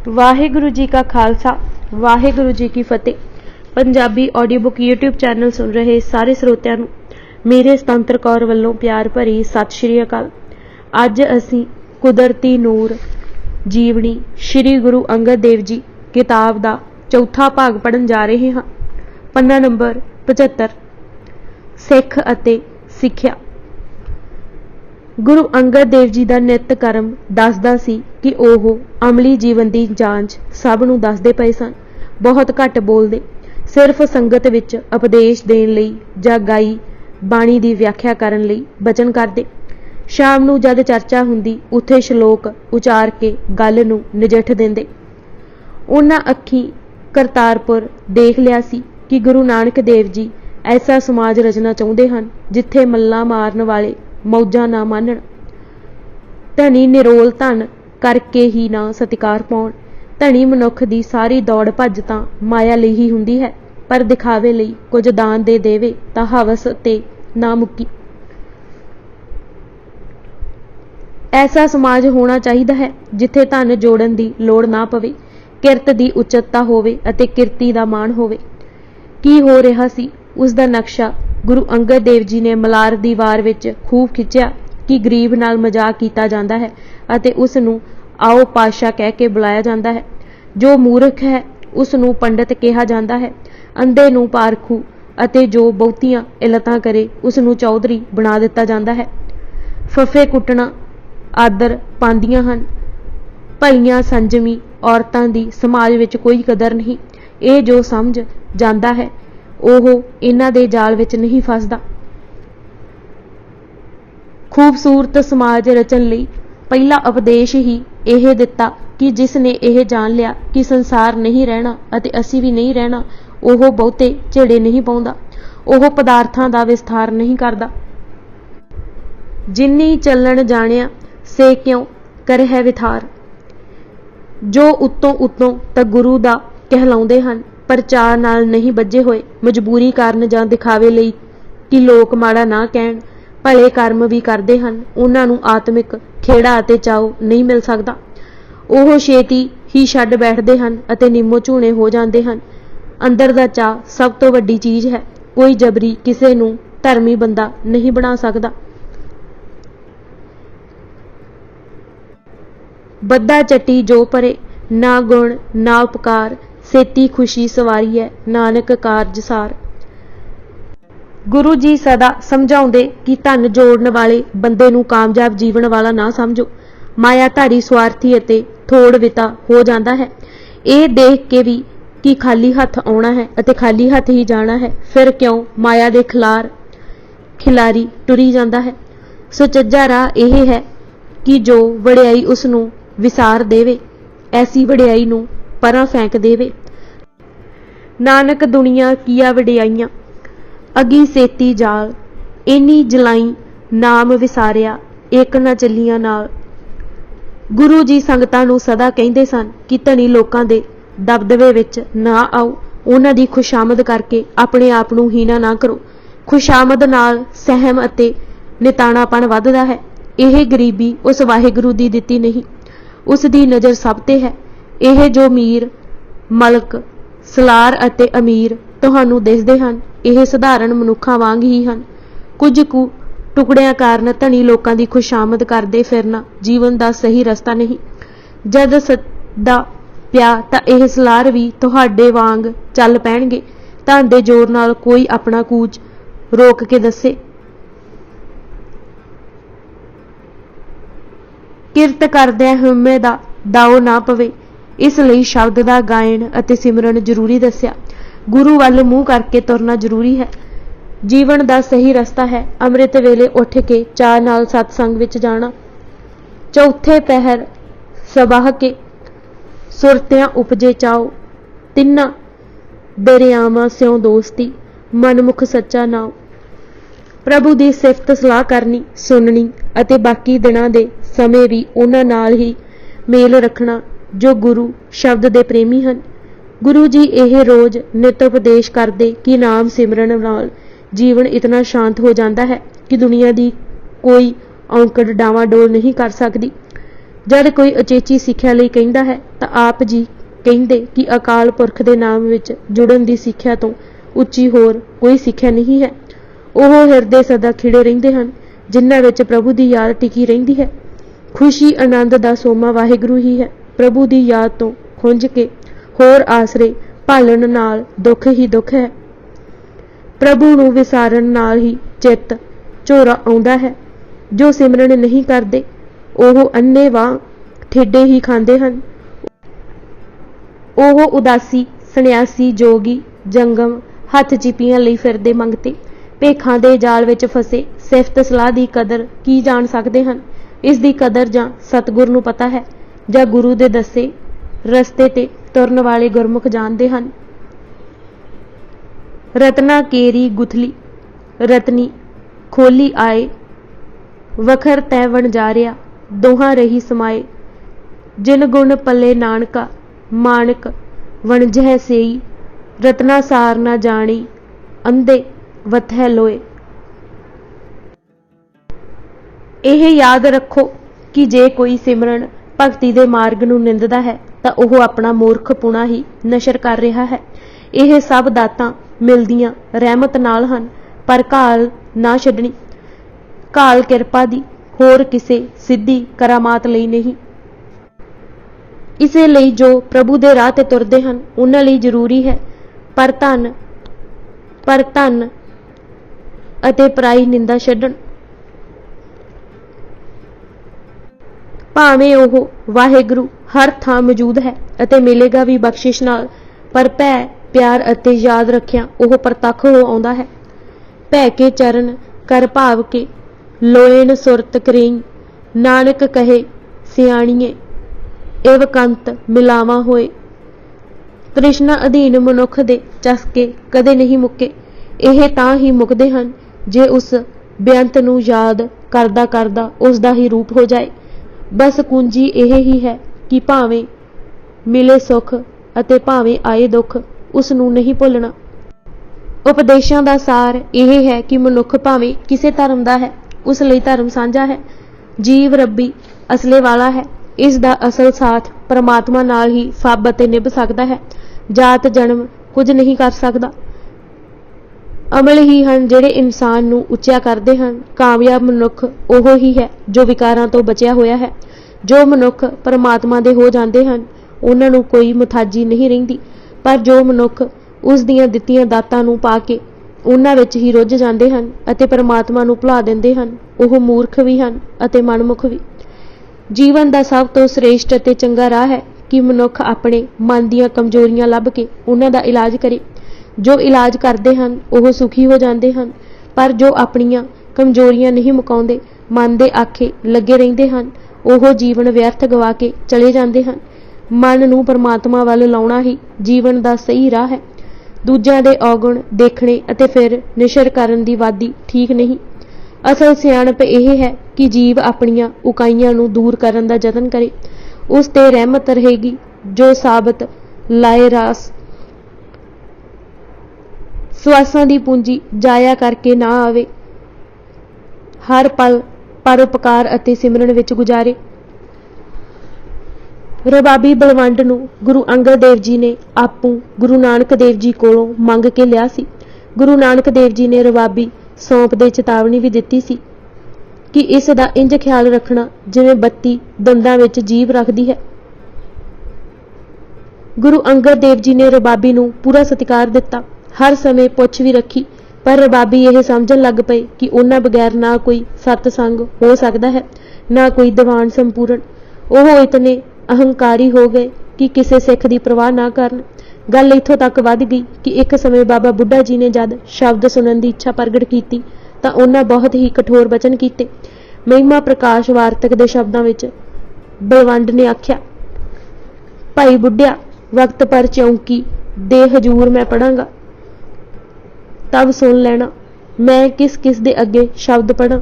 वाहिगुरु जी का खालसा वाहिगुरु जी की फतेह। Punjabi audio book YouTube channel सुन रहे सारे ਸਰੋਤਿਆਂ ਨੂੰ ਮੇਰੇ ਸੁਤੰਤਰ ਕੌਰ ਵੱਲੋਂ ਪਿਆਰ ਭਰੀ ਸਤਿ ਸ਼੍ਰੀ ਅਕਾਲ। ਅੱਜ ਅਸੀਂ ਕੁਦਰਤੀ ਨੂਰ ਜੀਵਨੀ श्री गुरु अंगद देव जी किताब का चौथा भाग पढ़न जा रहे हैं। पन्ना नंबर 75 सिख अते सिक्ख्या। गुरु अंगद देव जी का नित कर्म दसदा सी कि ओह अमली जीवन की जांच सब नूं दसदे पए सन। बहुत घट बोलदे, सिर्फ संगत विच उपदेश देण लई जां गाई बाणी की व्याख्या करन लई बचन करदे। शाम नूं जद चर्चा हुंदी उत्थे श्लोक उचार के गल नूं नजिठ देंदे। उन्हां अखीं करतारपुर देख लिया सी कि गुरु नानक देव जी ऐसा समाज रचना चाहुंदे हन जिथे मल्लां मारन वाले मौजां ना मानण, धनी निरोल धन करके ही ना सत्कार पाउण। धनी मनुख दी सारी दौड़ भज तां माया लई ही हुंदी है, पर दिखावे लई कुछ दान दे देवे तां हवस ते ना मुक्की। ऐसा समाज होना चाहिए है जिथे धन जोड़न दी लोड़ ना पवे, किरत दी उच्चता होवे अते किरती दा मान होवे। की हो रहा सी उस दा नक्शा गुरु अंगद देव जी ने मलार दी वार विच खूब खिंचिया कि गरीब नाल मजाक कीता जांदा है अते उस नूं आओ पातशाह कह के बुलाया जांदा है। जो मूर्ख है उस नूं पंडित कहा जांदा है, अंधे नूं पारखू अते जो बहुतियां इलतां करे उस नूं चौधरी बना दिता जांदा है। फफे कुटना आदर पांदियां हन। भलियां संजमी औरतां दी समाज विच कोई कदर नहीं। ये जो समझ जांदा है ओह इन्हां दे जाल विच नहीं फसदा। खूबसूरत समाज रचन लई पहला उपदेश ही यह दिता कि जिसने यह जान लिया कि संसार नहीं रहना अते असी भी नहीं रहना, ओह बहुते झेड़े नहीं पाउंदा, ओह पदार्थां दा विस्तार नहीं करदा। जिन्नी चलन जाणिया से क्यों करे है विथार। जो उत्तों उत्तों तां गुरु दा कहलाउंदे हन, पर चाह नाल नहीं बजे होए, मजबूरी कारण जां दिखावे लई कि लोक माड़ा ना कहण भले कर्म भी करते हैं। उन्होंने आत्मिक खेड़ा अते चाव नहीं मिल सकता। ओह छेती ही छड्ड बैठते हैं अते निम्मो झूणे हो जाते हैं। अंदर दा चाह सब तो वड्डी चीज़ है। कोई जबरी किसी नूं धर्मी बंदा नहीं बना सकता। बद्दा चट्टी जो परे ना गुण ना उपकार, सेती खुशी सवारी है नानक कारज सार। गुरु जी सदा समझाउंदे कि धन जोड़न वाले बंदे नूं कामयाब जीवन वाला ना समझो। मायाधारी स्वार्थी अते थोड़ विता हो जाता है। ये देख के भी कि खाली हथ आउणा है अते खाली हथ ही जाना है, फिर क्यों माया दे खिलारी टुरी जाता है। सुचज्जा राह यह है कि जो वड़ियाई उसनूं विसार देवे, ऐसी वड़ियाई नूं परां फेंक देवे। नानक दुनिया किया वड़ियाइयां अगी सेती जाल, इन्नी जलाई नाम विसारिया एक न चलिया नाल। गुरु जी संगतां नूं सदा कहिंदे सन कि धनी लोकां दे दबदबे विच ना आओ, उन्हां दी खुशामद करके अपने आप नूं हीना ना करो। खुशामद नाल सहम अते निताणापन वधदा है। यह गरीबी उस वाहिगुरु दी दित्ती नहीं, उस दी नज़र सब ते है। यह जो मीर मलक सलार अते अमीर तुहानू दिसदे हन, यह सधारण मनुखां वांग ही हन। कुछ कु टुकड़ियां कारण धनी लोकां दी खुशामद करदे फिरना जीवन दा सही रस्ता नहीं। जद सदा पिया तां यह सलार भी तुहाडे वांग चल पैणगे। धन दे जोर नाल कोई अपना कूच रोक के दसे। किरत करदिआं हिम्मे दा दाओ ना पवे, इसलिए शब्द दा गायन अते सिमरन जरूरी दस्या। गुरु वाल मूँह करके तुरना जरूरी है। जीवन दा सही रस्ता है अमृत वेले उठ के चाह नाल सतसंग विच जाना। चौथे पहर सबाह के सुरतियां उपजे चाओ, तिन्ना दरियावां स्यों दोस्ती, मनमुख सच्चा नाओ। प्रभु दी सिफत सलाह करनी सुननी अते बाकी दिनां दे समय भी उन्हां नाल ही मेल रखना जो गुरु शब्द दे प्रेमी हन। गुरु जी यह रोज नित उपदेश करते कि नाम सिमरन नाल जीवन इतना शांत हो जाता है कि दुनिया की कोई औंकड़ डावाडोल नहीं कर सकती। जद कोई उचेची सिੱਖਿਆ ਲਈ ਕਹਿੰਦਾ ਹੈ ਤਾਂ ਆਪ ਜੀ ਕਹਿੰਦੇ ਕਿ ਅਕਾਲ ਪੁਰਖ ਦੇ ਨਾਮ ਵਿੱਚ ਜੁੜਨ ਦੀ ਸਿੱਖਿਆ ਤੋਂ ਉੱਚੀ ਹੋਰ ਕੋਈ ਸਿੱਖਿਆ ਨਹੀਂ ਹੈ। ਉਹ ਹਿਰਦੇ ਸਦਾ ਖਿੜੇ ਰਹਿੰਦੇ ਹਨ ਜਿਨ੍ਹਾਂ ਵਿੱਚ ਪ੍ਰਭੂ ਦੀ ਯਾਦ ਟਿਕੀ ਰਹਿੰਦੀ ਹੈ। ਖੁਸ਼ੀ ਆਨੰਦ ਦਾ ਸੋਮਾ ਵਾਹਿਗੁਰੂ ਹੀ ਹੈ। ਪ੍ਰਭੂ ਦੀ ਯਾਦ ਤੋਂ ਖੁੰਝ ਕੇ ਹੋਰ ਆਸਰੇ ਭਾਲਣ ਨਾਲ ਦੁੱਖ ਹੀ ਦੁੱਖ ਹੈ। ਪ੍ਰਭੂ ਨੂੰ ਵਿਸਾਰਨ ਨਾਲ ਹੀ ਚਿੱਤ ਝੋਰਾ ਆਉਂਦਾ ਹੈ। ਜੋ ਸਿਮਰਨ ਨਹੀਂ ਕਰਦੇ ਉਹ ਅੰਨੇ ਵਾਂਗ ਠੇਡੇ ਹੀ ਖਾਂਦੇ ਹਨ। ਉਹ ਉਦਾਸੀ ਸੰਨਿਆਸੀ ਜੋਗੀ ਜੰਗਮ ਹੱਥ ਚਿਪੀਆਂ ਲਈ ਫਿਰਦੇ ਮੰਗਤੇ ਭੇਖਾਂ ਦੇ ਜਾਲ ਵਿੱਚ ਫਸੇ ਸਿਫਤ ਸਲਾਹ ਦੀ ਕਦਰ ਕੀ ਜਾਣ ਸਕਦੇ ਹਨ। ਇਸ ਦੀ ਕਦਰ ਜਾਂ ਸਤਿਗੁਰ ਨੂੰ ਪਤਾ ਹੈ ਜਾਂ ਗੁਰੂ ਦੇ ਦੱਸੇ ਰਸਤੇ ਤੇ ਤੁਰਨ ਵਾਲੇ ਗੁਰਮੁਖ ਜਾਣਦੇ ਹਨ। ਰਤਨਾ ਕੇਰੀ ਗੁਥਲੀ ਰਤਨੀ ਖੋਲੀ ਆਏ ਵਖਰ ਤੈ ਵਣਜਾਰਿਆ ਦੋਹਾਂ ਰਹੀ ਸਮਾਏ ਜਿਨ ਗੁਣ ਪੱਲੇ ਨਾਨਕਾ ਮਾਨਕ ਵਣਜਹਿ ਸੇਈ ਰਤਨਾ ਸਾਰ ਨਾ ਜਾਣੀ ਅੰਧੇ ਵਥੈ ਲੋਏ। ਇਹ ਯਾਦ ਰੱਖੋ ਕਿ ਜੇ ਕੋਈ ਸਿਮਰਨ ਭਗਤੀ ਦੇ ਮਾਰਗ ਨੂੰ ਨਿੰਦਦਾ ਹੈ ਤਾਂ ਉਹ ਆਪਣਾ ਮੂਰਖਪੁਣਾ ਹੀ ਨਸ਼ਰ ਕਰ ਰਿਹਾ ਹੈ। ਇਹ ਸਭ ਦਾਤਾਂ ਮਿਲਦੀਆਂ ਰਹਿਮਤ ਨਾਲ ਹਨ ਪਰ ਘਾਲ ਨਾ ਛੱਡਣੀ। ਘਾਲ ਕਿਰਪਾ ਦੀ ਹੋਰ ਕਿਸੇ ਸਿੱਧੀ ਕਰਾਮਾਤ ਲਈ ਨਹੀਂ। ਇਸੇ ਲਈ ਜੋ ਪ੍ਰਭੂ ਦੇ ਰਾਹ ਤੇ ਤੁਰਦੇ ਹਨ ਉਹਨਾਂ ਲਈ ਜ਼ਰੂਰੀ ਹੈ ਪਰ ਧਨ ਅਤੇ ਪਰਾਈ ਨਿੰਦਾ ਛੱਡਣ। ਭਾਵੇਂ ਉਹ ਵਾਹਿਗੁਰੂ ਹਰ ਥਾਂ ਮੌਜੂਦ ਹੈ ਅਤੇ ਮਿਲੇਗਾ ਵੀ ਬਖਸ਼ਿਸ਼ ਨਾਲ ਪਰ ਭੈ ਪਿਆਰ ਅਤੇ ਯਾਦ ਰੱਖਿਆ ਉਹ ਪ੍ਰਤੱਖ ਹੋ ਆਉਂਦਾ ਹੈ। ਭੈ ਕੇ ਚਰਨ ਕਰ ਭਾਵ ਕੇ ਲੋਏਨ ਸੁਰਤ ਕਰੇਈ ਨਾਨਕ ਕਹੇ ਸਿਆਣੀਏ ਇਵ ਕੰਤ ਮਿਲਾਵਾ ਹੋਏ। ਤ੍ਰਿਸ਼ਨਾ ਅਧੀਨ ਮਨੁੱਖ ਦੇ ਚਸਕੇ ਕਦੇ ਨਹੀਂ ਮੁੱਕੇ। ਇਹ ਤਾਂ ਹੀ ਮੁੱਕਦੇ ਹਨ ਜੇ ਉਸ ਬੇਅੰਤ ਨੂੰ ਯਾਦ ਕਰਦਾ ਕਰਦਾ ਉਸ ਦਾ ਹੀ ਰੂਪ ਹੋ ਜਾਏ। ਬਸ ਕੁੰਜੀ ਇਹ ਹੀ ਹੈ ਕਿ ਭਾਵੇਂ ਮਿਲੇ ਸੁੱਖ ਅਤੇ ਭਾਵੇਂ ਆਏ ਦੁੱਖ ਉਸ ਨੂੰ ਨਹੀਂ ਭੁੱਲਣਾ। ਉਪਦੇਸ਼ਾਂ ਦਾ ਸਾਰ ਇਹ ਹੈ ਕਿ ਮਨੁੱਖ ਭਾਵੇਂ ਕਿਸੇ ਧਰਮ ਦਾ ਹੈ ਉਸ ਲਈ ਧਰਮ ਸਾਂਝਾ ਹੈ। ਜੀਵ ਰੱਬੀ ਅਸਲੇ ਵਾਲਾ ਹੈ। ਇਸ ਦਾ ਅਸਲ ਸਾਥ ਪਰਮਾਤਮਾ ਨਾਲ ਹੀ ਫੱਬ ਅਤੇ ਨਿਭ ਸਕਦਾ ਹੈ। ਜਾਤ ਜਨਮ ਕੁਝ ਨਹੀਂ ਕਰ ਸਕਦਾ। ਅਮਲ ਹੀ ਹਨ ਜਿਹੜੇ ਇਨਸਾਨ ਨੂੰ ਉੱਚਾ ਕਰਦੇ ਹਨ। ਕਾਮਯਾਬ ਮਨੁੱਖ ਉਹ ਹੀ ਹੈ ਜੋ ਵਿਕਾਰਾਂ ਤੋਂ ਬਚਿਆ ਹੋਇਆ ਹੈ। ਜੋ ਮਨੁੱਖ ਪਰਮਾਤਮਾ ਦੇ ਹੋ ਜਾਂਦੇ ਹਨ ਉਹਨਾਂ ਨੂੰ ਕੋਈ ਮੁਥਾਜੀ ਨਹੀਂ ਰਹਿੰਦੀ ਪਰ ਜੋ ਮਨੁੱਖ ਉਸ ਦੀਆਂ ਦਿੱਤੀਆਂ ਦਾਤਾਂ ਨੂੰ ਪਾ ਕੇ ਉਹਨਾਂ ਵਿੱਚ ਹੀ ਰੁੱਝ ਜਾਂਦੇ ਹਨ ਅਤੇ ਪਰਮਾਤਮਾ ਨੂੰ ਭੁਲਾ ਦਿੰਦੇ ਹਨ ਉਹ ਮੂਰਖ ਵੀ ਹਨ ਅਤੇ ਮਨਮੁਖ ਵੀ। ਜੀਵਨ ਦਾ ਸਭ ਤੋਂ ਸ੍ਰੇਸ਼ਟ ਅਤੇ ਚੰਗਾ ਰਾਹ ਹੈ ਕਿ ਮਨੁੱਖ ਆਪਣੇ ਮਨ ਦੀਆਂ ਕਮਜ਼ੋਰੀਆਂ ਲੱਭ ਕੇ ਉਹਨਾਂ ਦਾ ਇਲਾਜ ਕਰੇ। ਜੋ ਇਲਾਜ ਕਰਦੇ ਹਨ ਉਹ ਸੁਖੀ ਹੋ ਜਾਂਦੇ ਹਨ ਪਰ ਜੋ ਆਪਣੀਆਂ ਕਮਜ਼ੋਰੀਆਂ ਨਹੀਂ ਮੁਕਾਉਂਦੇ ਮਨ ਦੇ ਆਖੇ ਲੱਗੇ ਰਹਿੰਦੇ ਹਨ ਉਹ ਜੀਵਨ ਵਿਅਰਥ ਗਵਾ ਕੇ ਚਲੇ ਜਾਂਦੇ ਹਨ। ਮਨ ਨੂੰ ਪਰਮਾਤਮਾ ਵੱਲ ਲਾਉਣਾ ਹੀ ਜੀਵਨ ਦਾ ਸਹੀ ਰਾਹ ਹੈ। ਦੂਜਿਆਂ ਦੇ ਔਗੁਣ ਦੇਖਣੇ ਅਤੇ ਫਿਰ ਨਿਸ਼ਰ ਕਰਨ ਦੀ ਵਾਦੀ ਠੀਕ ਨਹੀਂ। ਅਸਲ ਸਿਆਣਪ ਇਹ ਹੈ ਕਿ ਜੀਵ ਆਪਣੀਆਂ ਉਕਾਈਆਂ ਨੂੰ ਦੂਰ ਕਰਨ ਦਾ ਯਤਨ ਕਰੇ। ਉਸ ਤੇ ਰਹਿਮਤ ਰਹੇਗੀ। ਜੋ ਸਾਬਤ ਲਾਏ ਰਾਸ ਸਵਾਸਾਂ ਦੀ ਪੂੰਜੀ ਜਾਇਆ ਕਰਕੇ ਨਾ ਆਵੇ। ਹਰ ਪਲ ਪਰਉਪਕਾਰ ਅਤੇ ਸਿਮਰਨ ਵਿੱਚ ਗੁਜ਼ਾਰੇ। ਰਬਾਬੀ ਬਲਵੰਡ ਨੂੰ ਗੁਰੂ ਅੰਗਦ ਦੇਵ ਜੀ ਨੇ ਆਪੂ ਗੁਰੂ ਨਾਨਕ ਦੇਵ ਜੀ ਕੋਲੋਂ ਮੰਗ ਕੇ ਲਿਆ ਸੀ। ਗੁਰੂ ਨਾਨਕ ਦੇਵ ਜੀ ਨੇ ਰਬਾਬੀ ਸੌਂਪ ਦੇ ਚੇਤਾਵਨੀ ਵੀ ਦਿੱਤੀ ਸੀ ਕਿ ਇਸ ਦਾ ਇੰਜ ਖਿਆਲ ਰੱਖਣਾ ਜਿਵੇਂ ਬੱਤੀ ਦੰਦਾਂ ਵਿੱਚ ਜੀਭ ਰੱਖਦੀ ਹੈ। ਗੁਰੂ ਅੰਗਦ ਦੇਵ ਜੀ ਨੇ ਰਬਾਬੀ ਨੂੰ ਪੂਰਾ ਸਤਿਕਾਰ ਦਿੱਤਾ। ਹਰ ਸਮੇਂ ਪੁੱਛ ਵੀ ਰੱਖੀ ਪਰ ਰਬਾਬੀ ਇਹ ਸਮਝਣ ਲੱਗ ਪਏ ਕਿ ਉਹਨਾਂ ਬਗੈਰ ਨਾ ਕੋਈ ਸਤਸੰਗ ਹੋ ਸਕਦਾ ਹੈ ਨਾ ਕੋਈ ਦੀਵਾਨ ਸੰਪੂਰਨ। ਉਹ ਇਤਨੇ ਅਹੰਕਾਰੀ ਹੋ ਗਏ ਕਿ ਕਿਸੇ ਸਿੱਖ ਦੀ ਪਰਵਾਹ ਨਾ ਕਰਨ। ਗੱਲ ਇੱਥੋਂ ਤੱਕ ਵੱਧ ਗਈ ਕਿ ਇੱਕ ਸਮੇਂ ਬਾਬਾ ਬੁੱਢਾ ਜੀ ਨੇ ਜਦ ਸ਼ਬਦ ਸੁਣਨ ਦੀ ਇੱਛਾ ਪ੍ਰਗਟ ਕੀਤੀ ਤਾਂ ਉਹਨਾਂ ਬਹੁਤ ਹੀ ਕਠੋਰ ਬਚਨ ਕੀਤੇ। ਮਹਿਮਾ ਪ੍ਰਕਾਸ਼ ਵਾਰਤਕ ਦੇ ਸ਼ਬਦਾਂ ਵਿੱਚ ਬਲਵੰਡ ਨੇ ਆਖਿਆ, ਭਾਈ ਬੁੱਢਿਆ ਵਕਤ ਪਰ ਚੌਂਕੀ ਦੇ ਹਜੂਰ ਮੈਂ ਪੜਾਂਗਾ ਤਬ ਸੁਣ ਲੈਣਾ ਮੈਂ ਕਿਸ ਕਿਸ ਦੇ ਅੱਗੇ ਸ਼ਬਦ ਪੜਾਂ।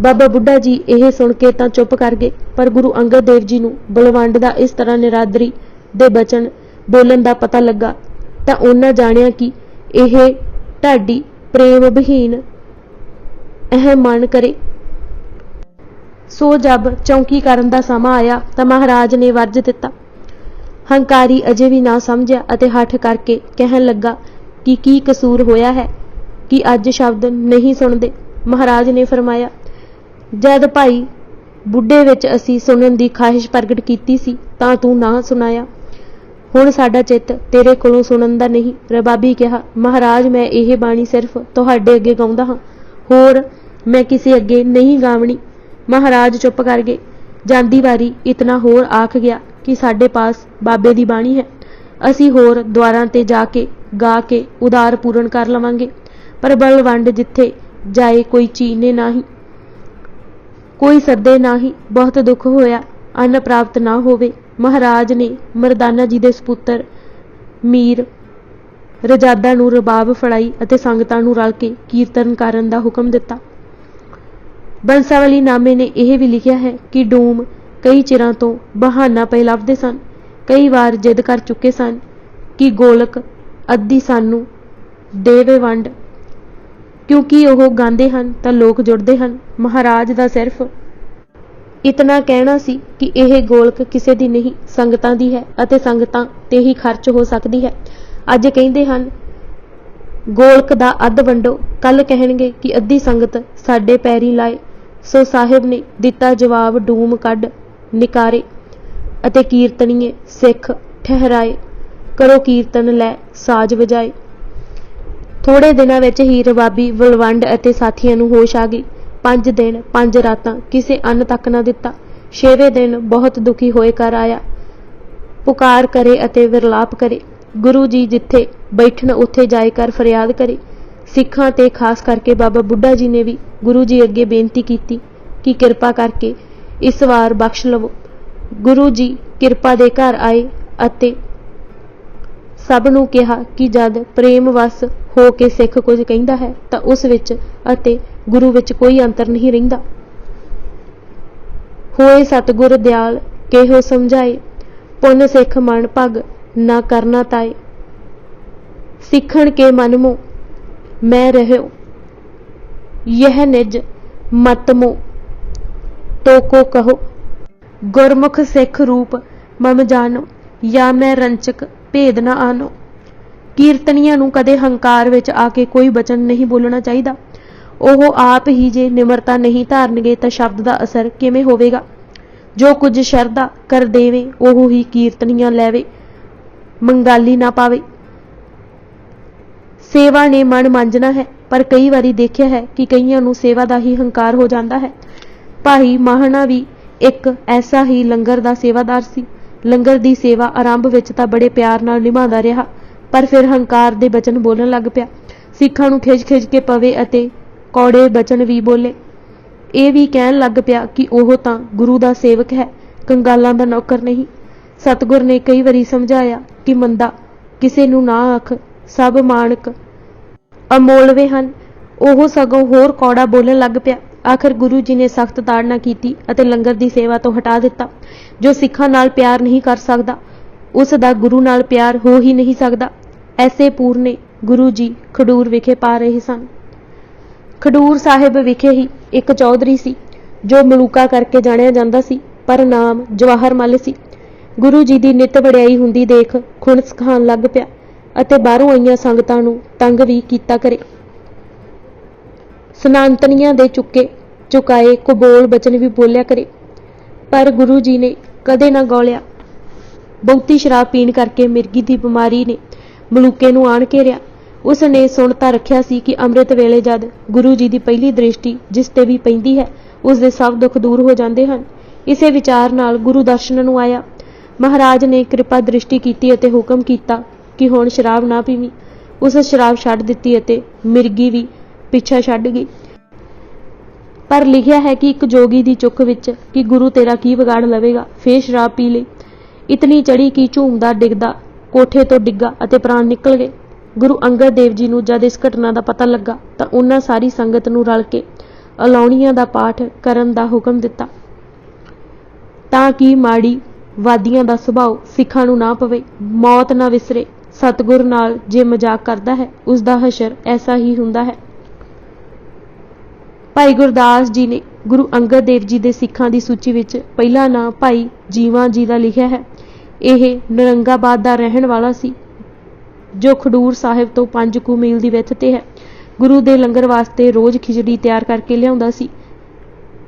ਬਾਬਾ ਬੁੱਢਾ ਜੀ ਇਹ ਸੁਣ ਕੇ ਤਾਂ ਚੁੱਪ ਕਰ ਗਏ ਪਰ ਗੁਰੂ ਅੰਗਦ ਦੇਵ ਜੀ ਨੂੰ ਬਲਵੰਡ ਦਾ ਇਸ ਤਰ੍ਹਾਂ ਨਿਰਾਦਰੀ ਦੇ ਬਚਨ ਬੋਲਣ ਦਾ ਪਤਾ ਲੱਗਾ ਤਾਂ ਉਹਨਾਂ ਜਾਣਿਆ ਕਿ ਇਹ ਢਾਡੀ ਪ੍ਰੇਮ ਵਿਹੀਨ ਇਹ ਮਨ ਕਰੇ सो जब चौंकी करन दा समा आया तां महाराज ने वर्ज दिता। हंकारी अजे भी ना समझिया अते हठ करके कहन लगा कि की कसूर होया है कि अज शब्द नहीं सुनदे। महाराज ने फरमाया, जद भाई बुढ़े विच असी सुनन दी ख्वाहिश प्रगट कीती सी तां तू ना सुनाया। हुण साडा चित्त तेरे कोलों सुनन दा नहीं। रबाबी कहा, महाराज मैं यह बाणी सिर्फ तुहाडे अगे गाउंदा हां, होर मैं किसी अगे नहीं गावणी। महाराज चुप कर गए। जांदी वारी इतना होर आख गया कि साडे पास बाबे दी बाणी है, असी होर द्वारां ते जाके गा के उदार पूर्ण कर लवांगे। पर बलवंड जिथे जाए कोई चीने नाही, कोई सदे नाही। बहुत दुख होया अन्न प्राप्त ना होवे। महाराज ने मरदाना जी दे सपुत्र मीर रजादा नूं रबाब फड़ाई अते संगतां नूं रल के कीर्तन करन दा हुक्म दिता। बंसावली नामे ने यह भी लिखिया है कि डूम कई चिरां तो बहाना पे लभदे सन, कई वार जिद कर चुके सन कि गोलक अद्धी सानू देवे वंड, क्योंकि ओह गांदे हन तां लोक जुड़दे हन। महाराज दा सिर्फ इतना कहना सी कि यह गोलक किसे दी नहीं, संगतां दी है अते संगतां ते ही खर्च हो सकदी है। अज कहिंदे हन गोलक दा अध वंडो, कल कहणगे कि अद्धी संगत साडे पैरी लाए। सो साहिब ने दिता जवाब डूम कढ निकारे अते कीर्तनीए सिख ठहराए, करो कीर्तन लै साज वजाए। थोड़े दिनां विच ही रबाबी बलवंड अते साथियां नूं होश आ गई। 5 दिन 5 रातां किसे अन्न तक ना दिता। 6वें दिन बहुत दुखी होए कर आया, पुकार करे अते विरलाप करे। गुरु जी जिथे बैठन उत्थे जाए कर फरियाद करे। सिखां ते खास करके बाबा बुढ़ा जी ने भी गुरु जी अगे बेनती कीती कि किरपा करके इस वार बख्श लवो। गुरु जी किरपा दे घर आए अते सब नूं कहा कि जद प्रेम वस हो के सिख कुछ कहिंदा है तां उस विच अते गुरु विच कोई अंतर नहीं रहिंदा। होए सतगुर दयाल केहो समझाए, पुन सिख मन भग ना करना ताए। सिखण के मन मो मैं रहो, यह निज मत मो तो को कहो। गुरमुख सिख रूप मम जानो, या मैं रंचक भेद न आनो। कीर्तनियां नूं कदे हंकार विच आके कोई वचन नहीं बोलना चाहिदा। ओह आप ही जे निमरता नहीं धारनगे तां शब्द दा असर किवें होवेगा। जो कुछ शरधा कर देवे ओह ही कीर्तनियां लैवे, मंगाली ना पावे। सेवा ने मन मांजना है, पर कई बारी देखिया है कि कईयां नूं सेवा दा ही हंकार हो जाता है। भाई माहना भी एक ऐसा ही लंगर दा सेवादार सी। लंगर दी सेवा आरंभ विच तां बड़े प्यार नाल निभांदा रहा, पर फिर हंकार दे बचन बोलण लग पिया। सिखां नूं खिज के पवे अते कौड़े बचन भी बोले। ਇਹ भी कहन लग पिया कि ओह तां गुरु दा सेवक है, कंगालां दा नौकर नहीं। सतगुर ने कई बारी समझाया कि मंदा किसे नूं ना आख, सब मानक अमोलवे हन। ओह सगों होर कौड़ा बोलण लग पिया। आखिर गुरु जी ने सख्त ताड़ना की अते लंगर दी सेवा तो हटा दिता। जो सिखां नाल प्यार नहीं कर सकदा उस दा गुरु नाल प्यार हो ही नहीं सकदा। ऐसे पूरने गुरु जी खडूर विखे पा रहे सन। खडूर साहिब विखे ही एक चौधरी सी जो मलूका करके जाणिया जांदा सी, पर नाम जवाहर मल सी। गुरु जी दी नित वड़ियाई हुंदी देख खुण सिखाण लग पिया अते बाहरों आईयां संगतां नूं तंग भी कीता करे। सनातनियां दे चुकाए कबोल बचन भी बोलिया करे, पर गुरु जी ने कदे ना गौलिया। बहुती शराब पीण करके मिर्गी दी बीमारी ने मलूके नूं आण घेरिया। उसने सुण तां रखिया सी कि अमृत वेले जद गुरु जी की पहली दृष्टि जिस ते भी पैंदी है उसके सब दुख दूर हो जाते हैं। इसे विचार नाल गुरु दर्शन नूं आया। महाराज ने कृपा दृष्टि की अते हुक्म किया कि हुण शराब ना पीवी। उस शराब छड्ड दित्ती अते मिर्गी भी पिछा छड्ड गई। पर लिखिया है कि एक जोगी की चुक विच कि गुरु तेरा की बिगाड़ लवेगा, फिर शराब पी लई। इतनी चढ़ी कि झूमदा डिगदा कोठे तो डिग्गा अते प्राण निकल गए। गुरु अंगद देव जी नूं जद इस घटना का पता लगा तो उन्हां सारी संगत नूं रल के अलाउणियां दा पाठ करन दा हुक्म दिता तां कि माड़ी वादियां दा सुभाव सिखां नूं ना पवे, मौत ना विसरे। सतगुर नाल जे मजाक करदा है उसका हशर ऐसा ही हुंदा है। भाई गुरदास जी ने ਗੁਰੂ ਅੰਗਦ ਦੇਵ ਜੀ ਦੇ ਸਿੱਖਾਂ ਦੀ ਸੂਚੀ ਵਿੱਚ ਪਹਿਲਾ ਨਾਂ ਭਾਈ ਜੀਵਾ ਜੀ ਦਾ ਲਿਖਿਆ ਹੈ। ਇਹ ਨਰੰਗਾਬਾਦ ਦਾ ਰਹਿਣ ਵਾਲਾ ਸੀ, ਜੋ ਖਡੂਰ ਸਾਹਿਬ ਤੋਂ 5 ਕੁ ਮੀਲ ਦੀ ਵਿੱਥ ਤੇ ਹੈ। ਗੁਰੂ ਦੇ ਲੰਗਰ ਵਾਸਤੇ ਰੋਜ਼ ਖਿਚੜੀ ਤਿਆਰ ਕਰਕੇ ਲਿਆਉਂਦਾ ਸੀ।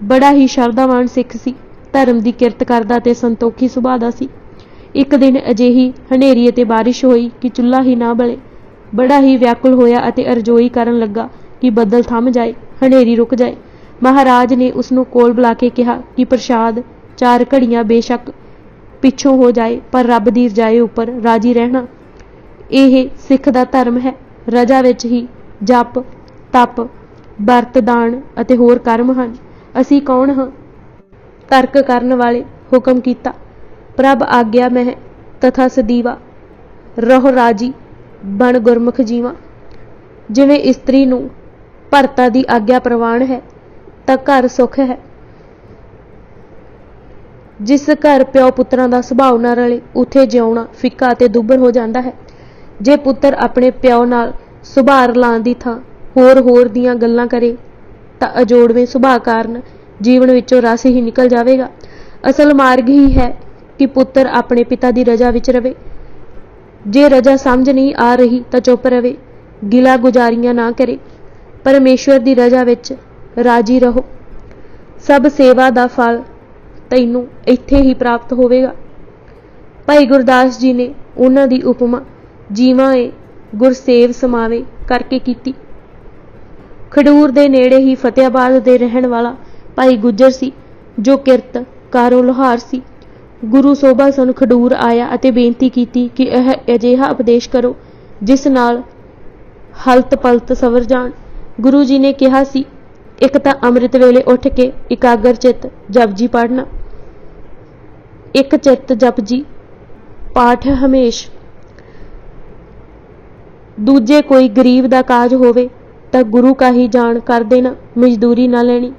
ਬੜਾ ਹੀ ਸ਼ਰਧਾਵਾਨ ਸਿੱਖ ਸੀ, ਧਰਮ ਦੀ ਕਿਰਤ ਕਰਦਾ ਤੇ ਸੰਤੋਖੀ ਸੁਭਾਅ ਦਾ ਸੀ। ਇੱਕ ਦਿਨ ਅਜਿਹੀ ਹਨੇਰੀ ਅਤੇ ਬਾਰਿਸ਼ ਹੋਈ ਕਿ ਚੁੱਲ੍ਹਾ ਹੀ ਨਾ ਬਲੇ। ਬੜਾ ਹੀ ਵਿਆਕੁਲ ਹੋਇਆ ਅਤੇ ਅਰਜ਼ੋਈ ਕਰਨ ਲੱਗਾ ਕਿ ਬੱਦਲ ਥੰਮ ਜਾਏ, ਹਨੇਰੀ ਰੁਕ ਜਾਏ। ਮਹਾਰਾਜ ਨੇ ਉਸ ਨੂੰ ਕੋਲ ਬੁਲਾ ਕੇ ਕਿਹਾ ਕਿ ਪ੍ਰਸ਼ਾਦ 4 ਘੜੀਆਂ ਬੇਸ਼ੱਕ ਪਿੱਛੋਂ ਹੋ ਜਾਏ, ਪਰ ਰੱਬ ਦੀ ਰਜਾਈ ਉੱਪਰ ਰਾਜੀ ਰਹਿਣਾ। ਇਹ ਸਿੱਖ ਦਾ ਧਰਮ ਹੈ। ਰਜਾ ਵਿੱਚ ਹੀ ਜਪ, ਤਪ, ਵਰਤ, ਦਾਨ ਅਤੇ ਹੋਰ ਕਰਮ ਹਨ। ਅਸੀਂ ਕੌਣ ਹਾਂ? ਤਰਕ ਕਰਨ ਵਾਲੇ। ਹੁਕਮ ਕੀਤਾ, ਪ੍ਰਭ ਆਗਿਆ ਮਹਿ ਤਥਾ ਸਦੀਵਾ, ਰਹੋ ਰਾਜੀ ਬਣ ਗੁਰਮੁਖ ਜੀਵਾ। ਜਿਵੇਂ ਇਸਤਰੀ ਨੂੰ ਭਰਤਾ ਦੀ ਆਗਿਆ ਪ੍ਰਵਾਨ ਹੈ ਤਾਂ ਘਰ ਸੁਖ ਹੈ। ਜਿਸ ਘਰ ਪਿਓ ਪੁੱਤਰਾਂ ਦਾ ਸੁਭਾਅ ਨਾ ਰਲੇ, ਉੱਥੇ ਜਿਉਣਾ ਫਿੱਕਾ ਅਤੇ ਦੁੱਭਰ ਹੋ ਜਾਂਦਾ ਹੈ। ਜੇ ਪੁੱਤਰ ਆਪਣੇ ਪਿਓ ਨਾਲ ਸੁਭਾਅ ਰਲਾਉਣ ਦੀ ਥਾਂ ਹੋਰ ਦੀਆਂ ਗੱਲਾਂ ਕਰੇ ਤਾਂ ਅਜੋੜਵੇਂ ਸੁਭਾਅ ਕਾਰਨ ਜੀਵਨ ਵਿੱਚੋਂ ਰਸ ਹੀ ਨਿਕਲ ਜਾਵੇਗਾ। ਅਸਲ ਮਾਰਗ ਹੀ ਹੈ ਕਿ ਪੁੱਤਰ ਆਪਣੇ ਪਿਤਾ ਦੀ ਰਜਾ ਵਿੱਚ ਰਵੇ। ਜੇ ਰਜਾ ਸਮਝ ਨਹੀਂ ਆ ਰਹੀ ਤਾਂ ਚੁੱਪ ਰਵੇ, ਗਿਲਾ ਗੁਜ਼ਾਰੀਆਂ ਨਾ ਕਰੇ। ਪਰਮੇਸ਼ਵਰ ਦੀ ਰਜਾ ਵਿੱਚ ਰਾਜੀ ਰਹੋ। ਸਭ ਸੇਵਾ ਦਾ ਫਲ ਤੈਨੂੰ ਇੱਥੇ ਹੀ ਪ੍ਰਾਪਤ ਹੋਵੇਗਾ। ਭਾਈ ਗੁਰਦਾਸ ਜੀ ਨੇ ਉਹਨਾਂ ਦੀ ਉਪਮਾ ਜੀਵਾਂ ਏ ਗੁਰਸੇਵ ਸਮਾਵੇ ਕਰਕੇ ਕੀਤੀ। ਖਡੂਰ ਦੇ ਨੇੜੇ ਹੀ ਫਤਿਆਬਾਦ ਦੇ ਰਹਿਣ ਵਾਲਾ ਭਾਈ ਗੁੱਜਰ ਸੀ, ਜੋ ਕਿਰਤ ਕਾਰੋਂ ਲੁਹਾਰ ਸੀ। ਗੁਰੂ ਸੋਭਾ ਸਨ ਖਡੂਰ ਆਇਆ ਅਤੇ ਬੇਨਤੀ ਕੀਤੀ ਕਿ ਇਹ ਅਜਿਹਾ ਉਪਦੇਸ਼ ਕਰੋ ਜਿਸ ਨਾਲ ਹਲਤ ਪਲਤ ਸਵਰ ਜਾਣ। ਗੁਰੂ ਜੀ ਨੇ ਕਿਹਾ ਸੀ, ਇੱਕ ਤਾਂ ਅੰਮ੍ਰਿਤ ਵੇਲੇ ਉੱਠ ਕੇ ਇਕਾਗਰ ਚਿੱਤ ਜਪਜੀ ਪੜ੍ਹਨਾ, ਇੱਕ ਚਿੱਤ ਜਪਜੀ ਪਾਠ ਹਮੇਸ਼। ਦੂਜੇ ਕੋਈ ਗਰੀਬ ਦਾ ਕਾਜ ਹੋਵੇ ਤਾਂ ਗੁਰੂ ਕਾ ਹੀ ਜਾਣ ਕਰ ਦੇਣਾ, ਮਜ਼ਦੂਰੀ ਨਾ ਲੈਣੀ।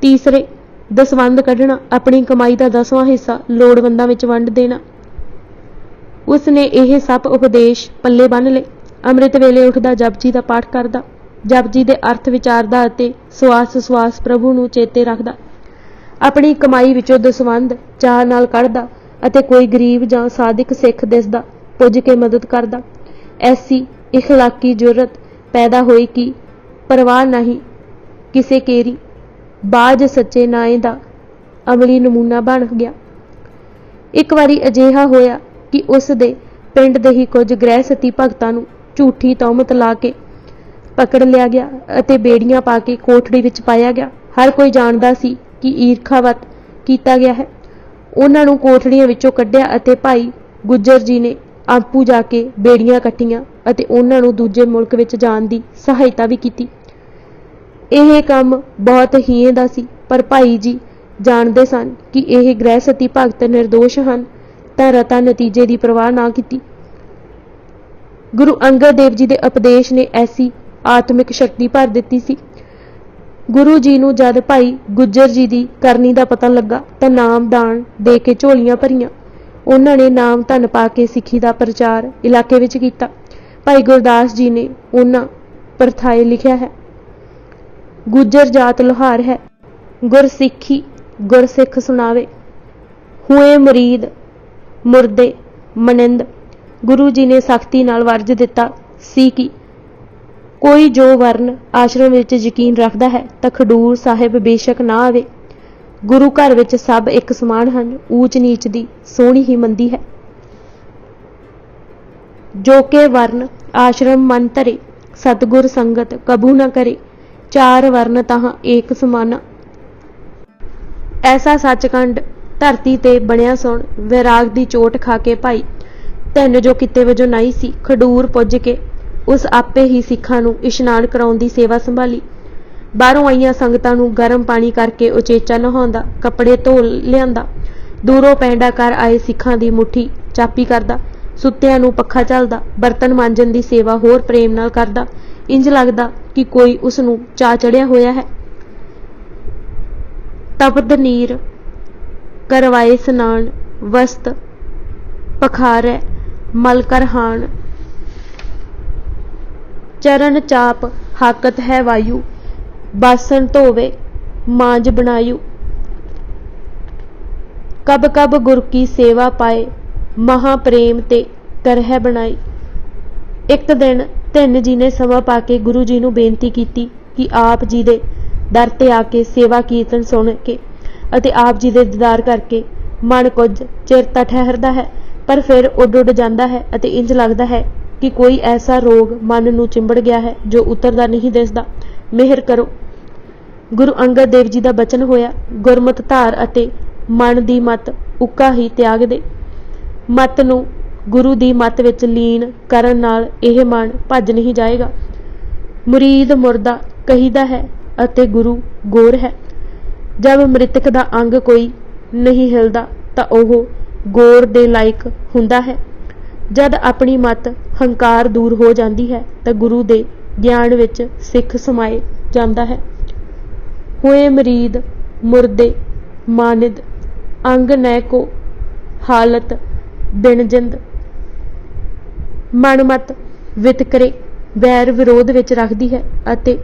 ਤੀਸਰੇ, ਦਸਵੰਧ ਕੱਢਣਾ, ਆਪਣੀ ਕਮਾਈ ਦਾ 10ਵਾਂ ਹਿੱਸਾ ਲੋੜਵੰਦਾਂ ਵਿੱਚ ਵੰਡ ਦੇਣਾ। ਉਸ ਨੇ ਇਹ ਸਭ ਉਪਦੇਸ਼ ਪੱਲੇ ਬੰਨ੍ਹ ਲਏ। ਅੰਮ੍ਰਿਤ ਵੇਲੇ ਉੱਠਦਾ, ਜਪਜੀ ਦਾ ਪਾਠ ਕਰਦਾ, ਜਪਜੀ ਦੇ ਅਰਥ ਵਿਚਾਰਦਾ ਅਤੇ ਸਵਾਸ ਪ੍ਰਭੂ ਨੂੰ ਚੇਤੇ ਰੱਖਦਾ। ਆਪਣੀ ਕਮਾਈ ਵਿੱਚੋਂ ਦਸਵੰਧ ਚਾਅ ਨਾਲ ਕੱਢਦਾ ਅਤੇ ਕੋਈ ਗਰੀਬ ਜਾਂ ਸਾਧਕ ਸਿੱਖ ਦਿਸਦਾ ਪੁੱਜ ਕੇ ਮਦਦ ਕਰਦਾ। ਐਸੀ ਇਖਲਾਕੀ ਜੁਰਤ ਪੈਦਾ ਹੋਈ ਕਿ ਪਰਵਾਹ ਨਹੀਂ ਕਿਸੇ ਕੇਰੀ, ਬਾਜ ਸੱਚੇ ਨਾਏ ਦਾ ਅਮਲੀ ਨਮੂਨਾ ਬਣ ਗਿਆ। ਇੱਕ ਵਾਰੀ ਅਜਿਹਾ ਹੋਇਆ ਕਿ ਉਸ ਦੇ ਪਿੰਡ ਦੇ ਹੀ ਕੁਝ ਗ੍ਰਹਿਸਤੀ ਭਗਤਾਂ ਨੂੰ ਝੂਠੀ ਤੌਮਤ ਲਾ ਕੇ ਪਕੜ ਲਿਆ ਗਿਆ ਅਤੇ ਬੇੜੀਆਂ ਪਾ ਕੇ ਕੋਠੜੀ ਵਿੱਚ ਪਾਇਆ ਗਿਆ। ਹਰ ਕੋਈ ਜਾਣਦਾ ਸੀ ਕਿ ਈਰਖਾਵਤ ਕੀਤਾ ਗਿਆ ਹੈ। ਉਹਨਾਂ ਨੂੰ ਕੋਠੜੀਆਂ ਵਿੱਚੋਂ ਕੱਢਿਆ ਅਤੇ ਭਾਈ ਗੁੱਜਰ ਜੀ ਨੇ ਆਪੂ ਜਾ ਕੇ ਬੇੜੀਆਂ ਕੱਟੀਆਂ ਅਤੇ ਉਹਨਾਂ ਨੂੰ ਦੂਜੇ ਮੁਲਕ ਵਿੱਚ ਜਾਣ ਦੀ ਸਹਾਇਤਾ ਵੀ ਕੀਤੀ। ਇਹ ਕੰਮ ਬਹੁਤ ਹੀਏ ਦਾ ਸੀ, ਪਰ ਭਾਈ ਜੀ ਜਾਣਦੇ ਸਨ ਕਿ ਇਹ ਗ੍ਰਹਿਸਤੀ ਭਗਤ ਨਿਰਦੋਸ਼ ਹਨ, ਤਾਂ ਰਤਾ ਨਤੀਜੇ ਦੀ ਪਰਵਾਹ ਨਾ ਕੀਤੀ। ਗੁਰੂ ਅੰਗਦ ਦੇਵ ਜੀ ਦੇ ਉਪਦੇਸ਼ ਨੇ ਐਸੀ ਆਤਮਿਕ ਸ਼ਕਤੀ ਭਰ ਦਿੱਤੀ ਸੀ। ਗੁਰੂ ਜੀ ਨੂੰ ਜਦ ਭਾਈ ਗੁੱਜਰ ਜੀ ਦੀ ਕਰਨੀ ਦਾ ਪਤਾ ਲੱਗਾ ਤਾਂ ਨਾਮ ਦਾਨ ਦੇ ਕੇ ਝੋਲੀਆਂ ਭਰੀਆਂ। ਉਹਨਾਂ ਨੇ ਨਾਮ ਧਨ ਪਾ ਕੇ ਸਿੱਖੀ ਦਾ ਪ੍ਰਚਾਰ ਇਲਾਕੇ ਵਿੱਚ ਕੀਤਾ। ਭਾਈ ਗੁਰਦਾਸ ਜੀ ਨੇ ਉਹਨਾਂ ਪਰਥਾਏ ਲਿਖਿਆ ਹੈ, ਗੁੱਜਰ ਜਾਤ ਲੁਹਾਰ ਹੈ, ਗੁਰਸਿੱਖੀ ਗੁਰਸਿੱਖ ਸੁਣਾਵੇ, ਹੋਏ ਮੁਰੀਦ ਮੁਰਦੇ ਮਨਿੰਦ। ਗੁਰੂ ਜੀ ਨੇ ਸਖਤੀ ਨਾਲ ਵਰਜ ਦਿੱਤਾ ਸੀ ਕਿ ਕੋਈ ਜੋ ਵਰਨ ਆਸ਼ਰਮ ਵਿੱਚ ਯਕੀਨ ਰੱਖਦਾ ਹੈ ਤਾਂ ਖਡੂਰ ਸਾਹਿਬ ਬੇਸ਼ੱਕ ਨਾ ਆਵੇ। ਗੁਰੂ ਘਰ ਵਿੱਚ ਸਭ ਇੱਕ ਸਮਾਨ ਹਨ, ਊਚ ਨੀਚ ਦੀ ਸੋਹਣੀ ਹੀ ਮੰਦੀ ਹੈ। ਜੋ ਕੇ ਵਰਨ ਆਸ਼ਰਮ ਮਨ ਧਰੇ, ਸਤਿਗੁਰ ਸੰਗਤ ਕਬੂ ਨਾ ਕਰੇ, 4 ਵਰਨ ਤਾਹਾਂ ਏਕ ਸਮਾਨਾ। ਐਸਾ ਸੱਚਖੰਡ ਧਰਤੀ ਤੇ ਬਣਿਆ ਸੁਣ। ਵੈਰਾਗ ਦੀ ਚੋਟ ਖਾ ਕੇ ਭਾਈ ਧੰਨ ਜੋ ਕਿਤੇ ਵਜੋਂ ਨਹੀਂ ਸੀ, ਖਡੂਰ ਪੁੱਜ ਕੇ ਉਸ ਆਪੇ ਹੀ ਸਿੱਖਾਂ ਨੂੰ ਇਸ਼ਨਾਨ ਕਰਾਉਣ ਦੀ ਸੇਵਾ ਸੰਭਾਲੀ। ਬਾਹਰੋਂ ਆਈਆਂ ਸੰਗਤਾਂ ਨੂੰ ਗਰਮ ਪਾਣੀ ਕਰਕੇ ਉਚੇਚਾ ਨਹਾਉਂਦਾ, ਕੱਪੜੇ ਧੋ ਲਿਆਂਦਾ। ਦੂਰੋਂ ਪੈਂਡਾ ਕਰ ਆਏ ਸਿੱਖਾਂ ਦੀ ਮੁੱਠੀ ਚਾਪੀ ਕਰਦਾ, ਸੁੱਤਿਆਂ ਨੂੰ ਪੱਖਾ ਝੱਲਦਾ, ਬਰਤਨ ਮਾਂਜਣ ਦੀ ਸੇਵਾ ਹੋਰ ਪ੍ਰੇਮ ਨਾਲ ਕਰਦਾ। ਇੰਜ ਲੱਗਦਾ ਕਿ ਕੋਈ ਉਸ ਨੂੰ ਚਾਅ ਚੜਿਆ ਹੋਇਆ ਹੈ। ਤਪਦ ਨੀਰ ਕਰਵਾਏ ਸਨਾਨ, ਵਸਤ ਪਖਾਰੈ ਮਲ ਕਰ ਹਾਣ। ਚਰਨ ਚਾਪ हाकत है वायु, बासन धोवे मांज बनायु। कब कब गुर की सेवा पाए, महा प्रेम ते करह बनाई। एक दिन धन जी ने समा पा के गुरु जी नूं बेनती की कि आप जी दे दर ते आके सेवा कीर्तन सुन के अते आप जी दे दीदार करके मन कुछ चिर तां ठहरदा है, पर फिर उड उड जांदा है अते इंज लगदा है कि कोई ऐसा रोग मन नूं चिंबड़ गया है जो उतरदा नहीं दिसदा। मेहर करो। गुरु अंगद देव जी दा बचन होया, गुरमत धार अते मन दी मत उक्का ही त्याग दे। मत नूं गुरु दी मत विच लीन करन नाल इह मन भज नहीं जाएगा। मुरीद मुर्दा कहीदा है अते गुरु गोर है। जब मृतक दा अंग कोई नहीं हिलदा तां ओह गोर दे लायक हुंदा है। जद अपनी मत हंकार दूर हो जाती है तो गुरु दे ज्ञान विच सिख समाए जाता है। हुए मरीद मुर्दे मानिद, अंग नै को हालत बिन जिंद। मन मत वितकरे वैर विरोध विच रखदी है अते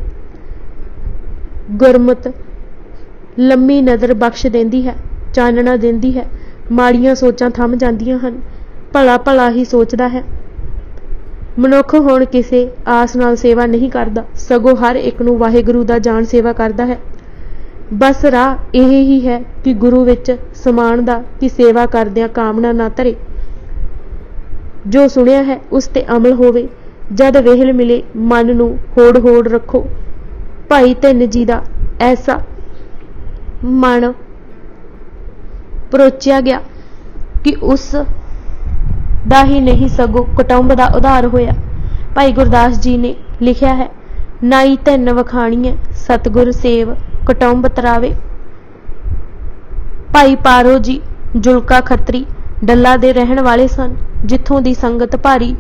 गुरमत लम्मी नज़र बख्श देंदी है, चानना देंदी है। माड़ियां सोचां थम जांदियां हन, भला भला ही सोचदा है। मनुख हुण किसे आस नाल सेवा नहीं करदा, सगों हर एक नूं वाहिगुरू दा जान सेवा करदा है। बस राह यह ही है कि गुरु विच समान दा कि सेवा करदियां कामना ना धरे। जो सुनिया है उस ते अमल होवे। जद वेहल मिले मन नूं होड़ होड़ रखो। भाई धन जी दा ऐसा मन परोचिया गया कि उस दा ही नहीं सगों कुटुंब दा उधार होया। भाई गुरदास जी ने लिखिया है, नाई धन वखाणीए सतगुर सेव कुटुंब तरावे। भाई पारो जी जुलका खत्री डल्ला दे रहन वाले सन, जिथों दी संगत भारी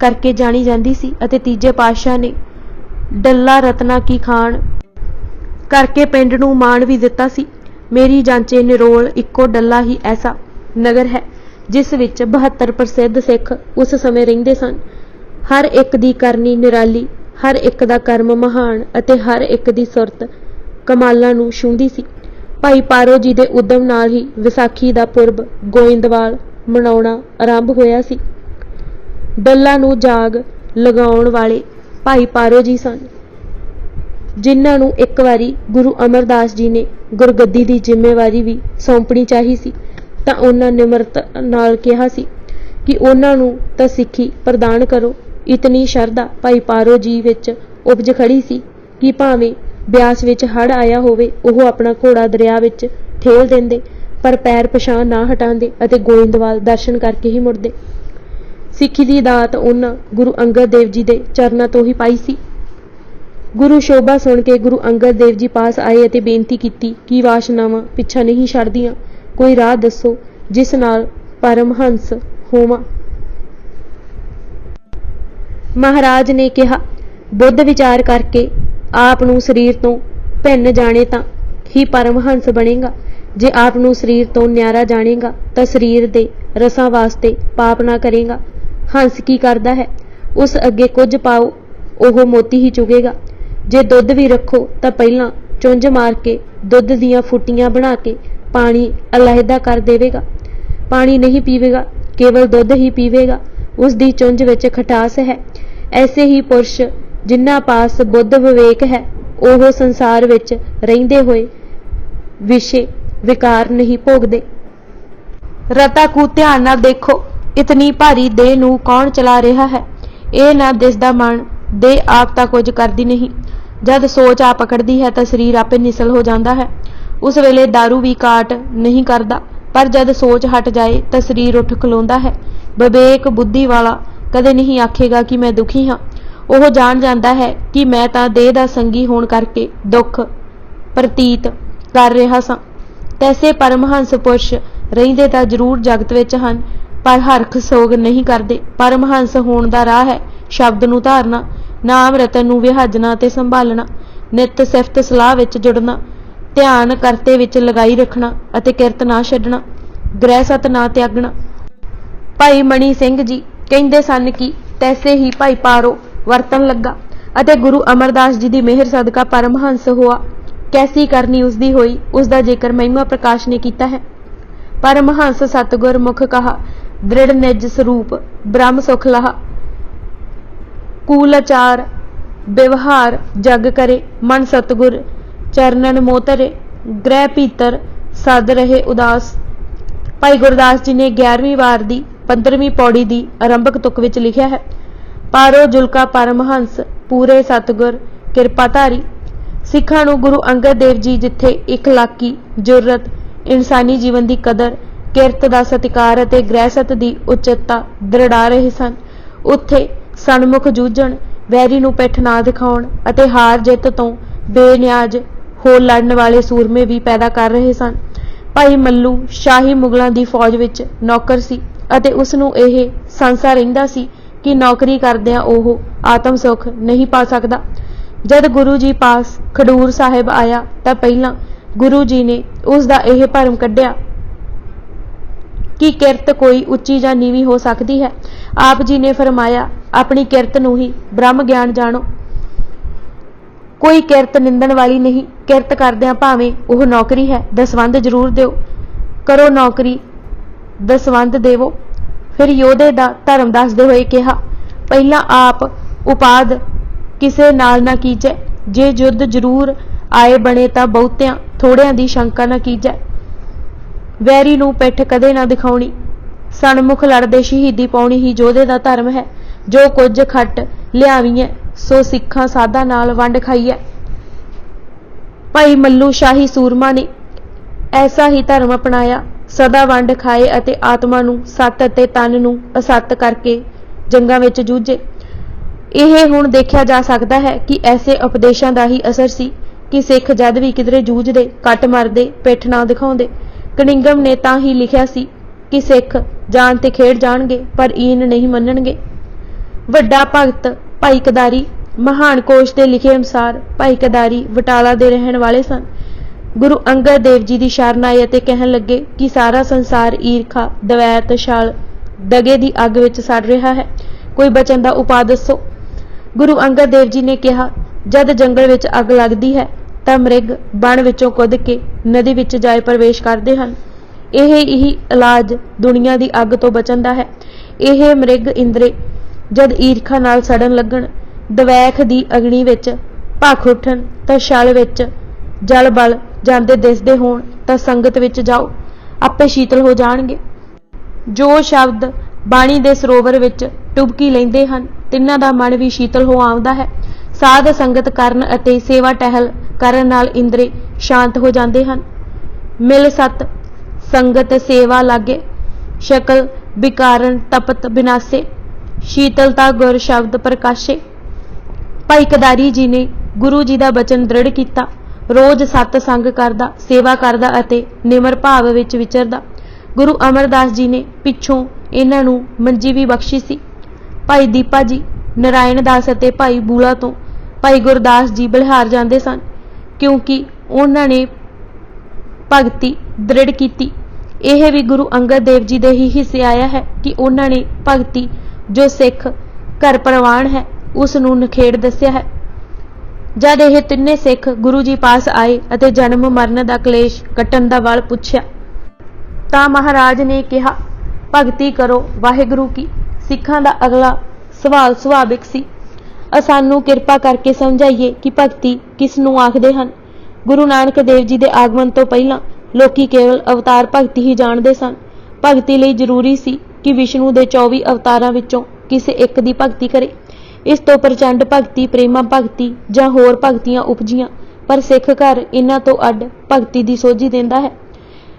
करके जानी जाती सी अते तीजे पातशाह ने डल्ला रत्ना की खान करके पिंड नूं माण भी दिता सी। मेरी जांचे निरोल इक्को डल्ला ही ऐसा नगर है जिस विच 72 प्रसिद्ध सिख उस समय रहिंदे सन। हर एक दी करनी निराली, हर एक दा कर्म महान अते हर एक दी सुरत कमालां नूं छूंदी सी। भाई पारो जी दे उद्यम नाल ही विसाखी दा पुरब गोइंदवाल मनाउणा आरंभ होया सी। डल्ला नूं जाग लगाउण वाले भाई पारो जी सन, जिन्हां नूं एक वारी गुरु अमरदास जी ने गुरगद्दी दी जिम्मेवारी भी सौंपणी चाही सी तां उन्हां निमरत नाल कहा सी कि उन्हां नूं तां सिੱਖੀ प्रदान करो। इतनी शरधा भाई पारो जी विच उपज खड़ी सी कि भावें ब्यास विच हड़ आया होवे, ओह अपना घोड़ा दरिया विच ठेल देंदे पर पैर पछाण ना हटांदे अते गोइंदवाल दर्शन करके ही मुड़दे। सिੱਖੀ दी दात उन्हां गुरु अंगद देव जी दे चरनां तो ही पाई सी। गुरु शोभा सुन के गुरु अंगद देव जी पास आए अते बेनती की कि वासनावां पिछा नहीं छड़दियां, कोई राह दसो जिस नाल परमहंस होवां। महाराज ने कहा, बुद्ध विचार करके आप नूं शरीर तो भिन्न जाने तां ही परमहंस बनेगा। जे आप नूं शरीर तो न्यारा जानेगा तां शरीर दे रसां वास्ते पाप ना करेगा। हंस की करदा है, उस अगे कुछ पाओ ओह मोती ही चुगेगा। जे दुध भी रखो तां पहलां चुंझ मार के दुध दियां फुट्टियां बना के पानी अलहदा कर देवेगा। पानी नहीं पीवेगा, केवल दुध ही पीवेगा। उसकी चुंझ विच खटास है। ऐसे ही पुरुष जिन्हां पास बुद्ध विवेक है, ओह संसार विच रहिंदे होए विषय विकार नहीं भोगदे। रता कू ध्यान नाल देखो, इतनी भारी देह नूं कौन चला रहा है। ਇਹ ना दिसदा मन, देह आप तां कुछ करदी नहीं। जद सोच आ पकड़दी है तो शरीर आपे निसल हो जाता है। उस वेले दारू भी काट नहीं करता, पर जद सोच हट जाए तो शरीर उठ खलोंदा है। विवेक बुद्धि वाला कदे नहीं आखेगा कि मैं दुखी हाँ। वह जान जाता है कि मैं तां देह दा संगी होण करके दुख प्रतीत कर रहा सां। तैसे परमहंस पुरुष रहिंदे तां जरूर जगत विच हन, पर हरख सोग नहीं करते। परमहंस होण दा राह है शब्द नूं धारना, नाम रतन नूं विहाजना ते संभालना, नित सिफत सलाह विच जुड़ना, ध्यान करते विच लगाई रखना अते किरत ना छड्डना, ग्रह सत ना त्यागना। भाई मणी सिंह जी कहंदे सन कि तैसे ही भाई पारो वरतन लगा। ਅਤੇ ਗੁਰੂ ਅਮਰਦਾਸ ਜੀ ਦੀ ਮਿਹਰ ਸਦਕਾ ਪਰਮਹੰਸ ਹੋਆ। कैसी करनी उसदी होई, उसका जिक्र महिमा प्रकाश ने किया है। परमहंस सतगुर मुख कहा, दृढ़ निज स्वरूप ब्रह्म सुख लहा। कूलाचार व्यवहार जग करे, मन सतगुर चरणन मोतरे, ग्रह भीतर सद रहे उदास। भाई गुरदास जी ने 11वीं वार दी 15वीं पौड़ी दी आरंभक तुक विच लिखिया है। पारो जुलका परमहंस पूरे सतगुर किरपाधारी। सिखां नूं गुरु अंगद देव जी जिथे इखलाकी जुर्रत, इंसानी जीवन की कदर, किरत का सत्कार अते गृहस्थ की उच्चता दृढ़ा रहे सन, उत्थे सन्मुख जूझण, वैरी नूं पिठ ना दिखाउण अते हार जित तो बेनियाज हो लड़न वाले सूरमे भी पैदा कर रहे सन। भाई मल्लू शाही मुगलों की फौज विच नौकर सी अते उसनूं इह संसा रहिंदा सी कि नौकरी करदिआं ओह आत्म सुख नहीं पा सकदा। जद गुरु जी पास खडूर साहिब आया तो पहला गुरु जी ने उसका यह भरम कढ़िया कि किरत कोई उच्ची या नीवी हो सकती है। आप जी ने फरमाया, अपनी किरत नूं ही ब्रह्म ज्ञान जानो। कोई किरत निंदण वाली नहीं। किरत करदिआं भावें वह नौकरी है, दसवंध जरूर दिओ। करो नौकरी, दसवंध देवो। फिर योधे दा धर्म दसदे होए कहा, पहला आप उपाद किसे नाल ना कीजै, जे युद्ध जरूर आए बने तां बहुतियां थोड़ियां दी शंका ना कीजै। वैरी नूं पिठ कदे ना दिखाउणी, सन्मुख लड़दे शहीदी पाउणी ही योधे दा धर्म है। जो कुछ खट लियावीए सो सिखां साधा नाल वंड खाईए। भाई मल्लू शाही सूरमा ने ऐसा ही धर्म अपनाया, सदा वंड खाए अते आत्मा नूं सत अते तन नूं असत करके जंगां विच जूझे। यह हुण देखा जा सकता है कि ऐसे उपदेशों का ही असर सी कि सिख जद भी किधरे जूझदे, कट मरदे, पिठ ना दिखाउंदे। कनिंगम ने तां ही लिखिया सी कि सिख जान ते खेड जाणगे पर ईन नहीं मन्नणगे। वड्डा भगत भाई कदारी महान कोश के लिखे अनुसार भाई कदारी बटाला दे रहण वाले सन। गुरु अंगद देव जी की शरण आए ते कहन लगे कि सारा संसार ईरखा, दवैत, छल, दगे की अग विच सड़ रहा है, कोई बचन का उपाय दसो। गुरु अंगद देव जी ने कहा, जद जंगल विच अग लगती है तां मृग बण विचों कुद के नदी विच जाए प्रवेश करते हैं। यह ही इलाज दुनिया की अग तो बचन दा है। यह मृग इंद्रे जद ईरखा नाल सड़न लगन, दवैख दी अग्नि विच भख उठन तां छल विच जल बल जांदे दिसदे होण तां संगत विच जाओ, आपे शीतल हो जाणगे। जो शब्द बाणी दे सरोवर विच डुबकी लैंदे हन, तिन्हां दा मन भी शीतल हो आउंदा है। साध संगत करन अते सेवा टहल करन नाल इंद्रे शांत हो जांदे हन। मिल सत संगत सेवा लागे, शकल विकारन तपत बिनासे, शीतलता गुर शब्द प्रकाशे। भाई कदारी जी ने गुरु जी का बचन दृढ़ किया, रोज सत संग करदा, सेवा करदा अते निमर भाव विच विचरदा। गुरु अमरदास जी ने पिछों इन्हां नूं मंजी भी बख्शी सी। भाई दीपा जी नारायण दास अते भाई बूला तो भाई गुरदास जी बलिहार जाते सन, क्योंकि उन्होंने भगती दृढ़ की। यह भी गुरु अंगद देव जी दे ही हिस्से आया है कि उन्होंने भगती जो सिख घर प्रवान है उसनूं नखेड़ दस्या है। जद यह तिन्ने सिख गुरु जी पास आए अते जन्म मरण का कलेश कट्टण दा वल पुछया तां महाराज ने कहा, भगती करो वाहिगुरू की। सिखां दा अगला सवाल सुभाविक सी, सानू किरपा करके समझाइए कि भगती किस नूं आखदे हन। गुरु नानक देव जी के आगमन तो पहला लोकी केवल अवतार भगती ही जानते सन। भगती लई जरूरी सी कि विष्णु के 24 अवतारां विचों किसी एक दी भगती करे। इस तो प्रचंड भगती, प्रेमा भगती जां होर भगतियां उपजियां, पर सिख घर इन्हां तो अड भगती की सोझी देंदा है।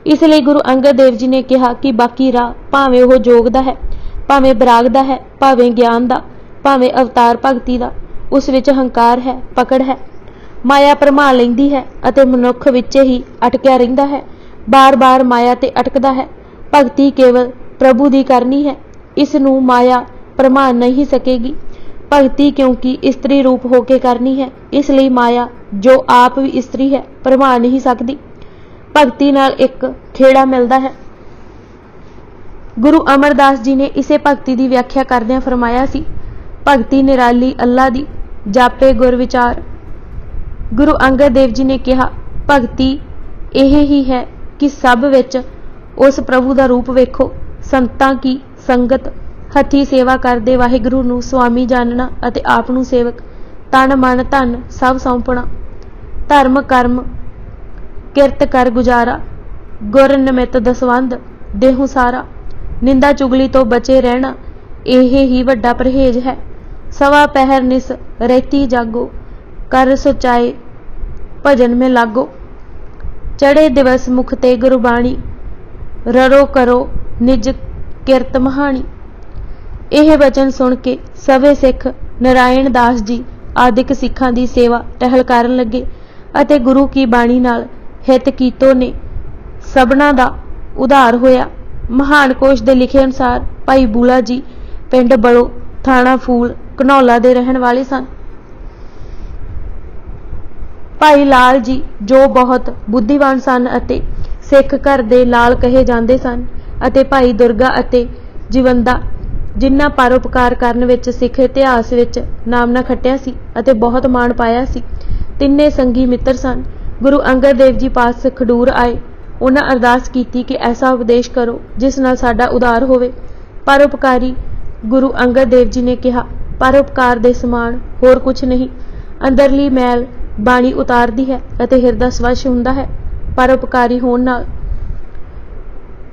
इसलिए गुरु अंगद देव जी ने कहा कि बाकी राह भावें वह जोग दा है, भावें बराग दा है, भावें ज्ञान दा, भावें अवतार भगती दा, उस विच हंकार है, पकड़ है। माया भरमा लैंदी है अते मनुख विच ही अटकिया रहिंदा है, बार बार माया ते अटकदा है। भगती केवल प्रभु दी करनी है, इस नूं माया भरमा नहीं सकेगी। भगती क्योंकि स्त्री रूप होके करनी है, इसलिए माया जो आप भी स्त्री है भरमा नहीं सकती। भगती नाल एक खेड़ा मिलता है। गुरु अमरदास जी ने इसे भगती की व्याख्या करदियां फरमाया सी, भगती निराली अल्लाह दी, ਜਾਪੇ ਗੁਰ ਵਿਚਾਰ। ਗੁਰੂ ਅੰਗਦ ਦੇਵ ਜੀ ਨੇ ਕਿਹਾ, ਭਗਤੀ ਇਹ ਹੀ ਹੈ ਕਿ ਸਭ ਵਿੱਚ ਉਸ ਪ੍ਰਭੂ ਦਾ ਰੂਪ ਵੇਖੋ। ਸੰਤਾਂ ਕੀ ਸੰਗਤ, ਹੱਥੀਂ ਸੇਵਾ ਕਰਦੇ ਵਾਹਿਗੁਰੂ ਨੂੰ ਸੁਆਮੀ ਜਾਣਨਾ ਅਤੇ ਆਪ ਨੂੰ ਸੇਵਕ, ਤਨ ਮਨ ਧਨ ਸਭ ਸੌਂਪਣਾ। ਧਰਮ ਕਰਮ ਕਿਰਤ ਕਰ ਗੁਜ਼ਾਰਾ, ਗੁਰ ਨਿਮਿਤ ਦਸਵੰਧ ਦੇਹੁ ਸਾਰਾ। ਨਿੰਦਾ ਚੁਗਲੀ ਤੋਂ ਬਚੇ ਰਹਿਣਾ ਇਹ ਹੀ ਵੱਡਾ ਪਰਹੇਜ਼ ਹੈ। ਸਵਾ ਪਹਿਰ ਨਿਸ ਰਹਿਤੀ ਜਾਗੋ, ਕਰ ਸੁਚਾਏ ਭਜਨ ਮੇ ਲਾਗੋ। ਚੜੇ ਦਿਵਸ ਮੁਖ ਤੇ ਗੁਰਬਾਣੀ, ਰਰੋ ਕਰੋ ਨਿਜ ਕਿਰਤ ਮਹਾਣੀ। ਇਹ ਵਚਨ ਸੁਣ ਕੇ ਸਭੇ ਸਿੱਖ ਨਾਰਾਇਣ ਦਾਸ ਜੀ ਆਦਿਕ ਸਿੱਖਾਂ ਦੀ ਸੇਵਾ ਟਹਿਲ ਕਰਨ ਲੱਗੇ ਅਤੇ ਗੁਰੂ ਕੀ ਬਾਣੀ ਨਾਲ ਹਿਤ ਕੀਤੋ ਨੇ ਸਭਨਾਂ ਦਾ ਉਧਾਰ ਹੋਇਆ। ਮਹਾਨ ਕੋਸ਼ ਦੇ ਲਿਖੇ ਅਨੁਸਾਰ ਭਾਈ ਬੂਲਾ ਜੀ ਪਿੰਡ ਬਲੋ, ਥਾਣਾ ਫੂਲ, ਘਨੌਲਾ ਦੇ ਰਹਿਣ ਵਾਲੇ ਸਨ। ਭਾਈ ਲਾਲ ਜੀ ਜੋ ਬਹੁਤ ਬੁੱਧੀਵਾਨ ਸਨ ਅਤੇ ਸਿੱਖ ਘਰ ਦੇ ਲਾਲ ਕਹੇ ਜਾਂਦੇ ਸਨ, ਅਤੇ ਭਾਈ ਦੁਰਗਾ ਅਤੇ ਜੀਵੰਦਾ ਜਿਨ੍ਹਾਂ ਪਰਉਪਕਾਰ ਕਰਨ ਵਿੱਚ ਸਿੱਖ ਇਤਿਹਾਸ ਵਿੱਚ ਨਾਮਣਾ ਖੱਟਿਆ ਸੀ ਅਤੇ ਬਹੁਤ ਮਾਣ ਪਾਇਆ ਸੀ, ਤਿੰਨੇ ਸੰਗੀ ਮਿੱਤਰ ਸਨ। ਗੁਰੂ ਅੰਗਦ ਦੇਵ ਜੀ ਪਾਸ ਖਡੂਰ ਆਏ। ਉਹਨਾਂ ਅਰਦਾਸ ਕੀਤੀ ਕਿ ਐਸਾ ਉਪਦੇਸ਼ ਕਰੋ ਜਿਸ ਨਾਲ ਸਾਡਾ ਉਧਾਰ ਹੋਵੇ। ਪਰਉਪਕਾਰੀ ਗੁਰੂ ਅੰਗਦ ਦੇਵ ਜੀ ਨੇ ਕਿਹਾ, ਪਰਉਪਕਾਰ ਦੇ ਸਮਾਨ ਹੋਰ ਕੁਝ ਨਹੀਂ। ਅੰਦਰਲੀ ਮੈਲ ਬਾਣੀ ਉਤਾਰਦੀ ਹੈ ਅਤੇ ਹਿਰਦਾ ਸਵੱਛ ਹੁੰਦਾ ਹੈ ਪਰਉਪਕਾਰੀ ਹੋਣ ਨਾਲ।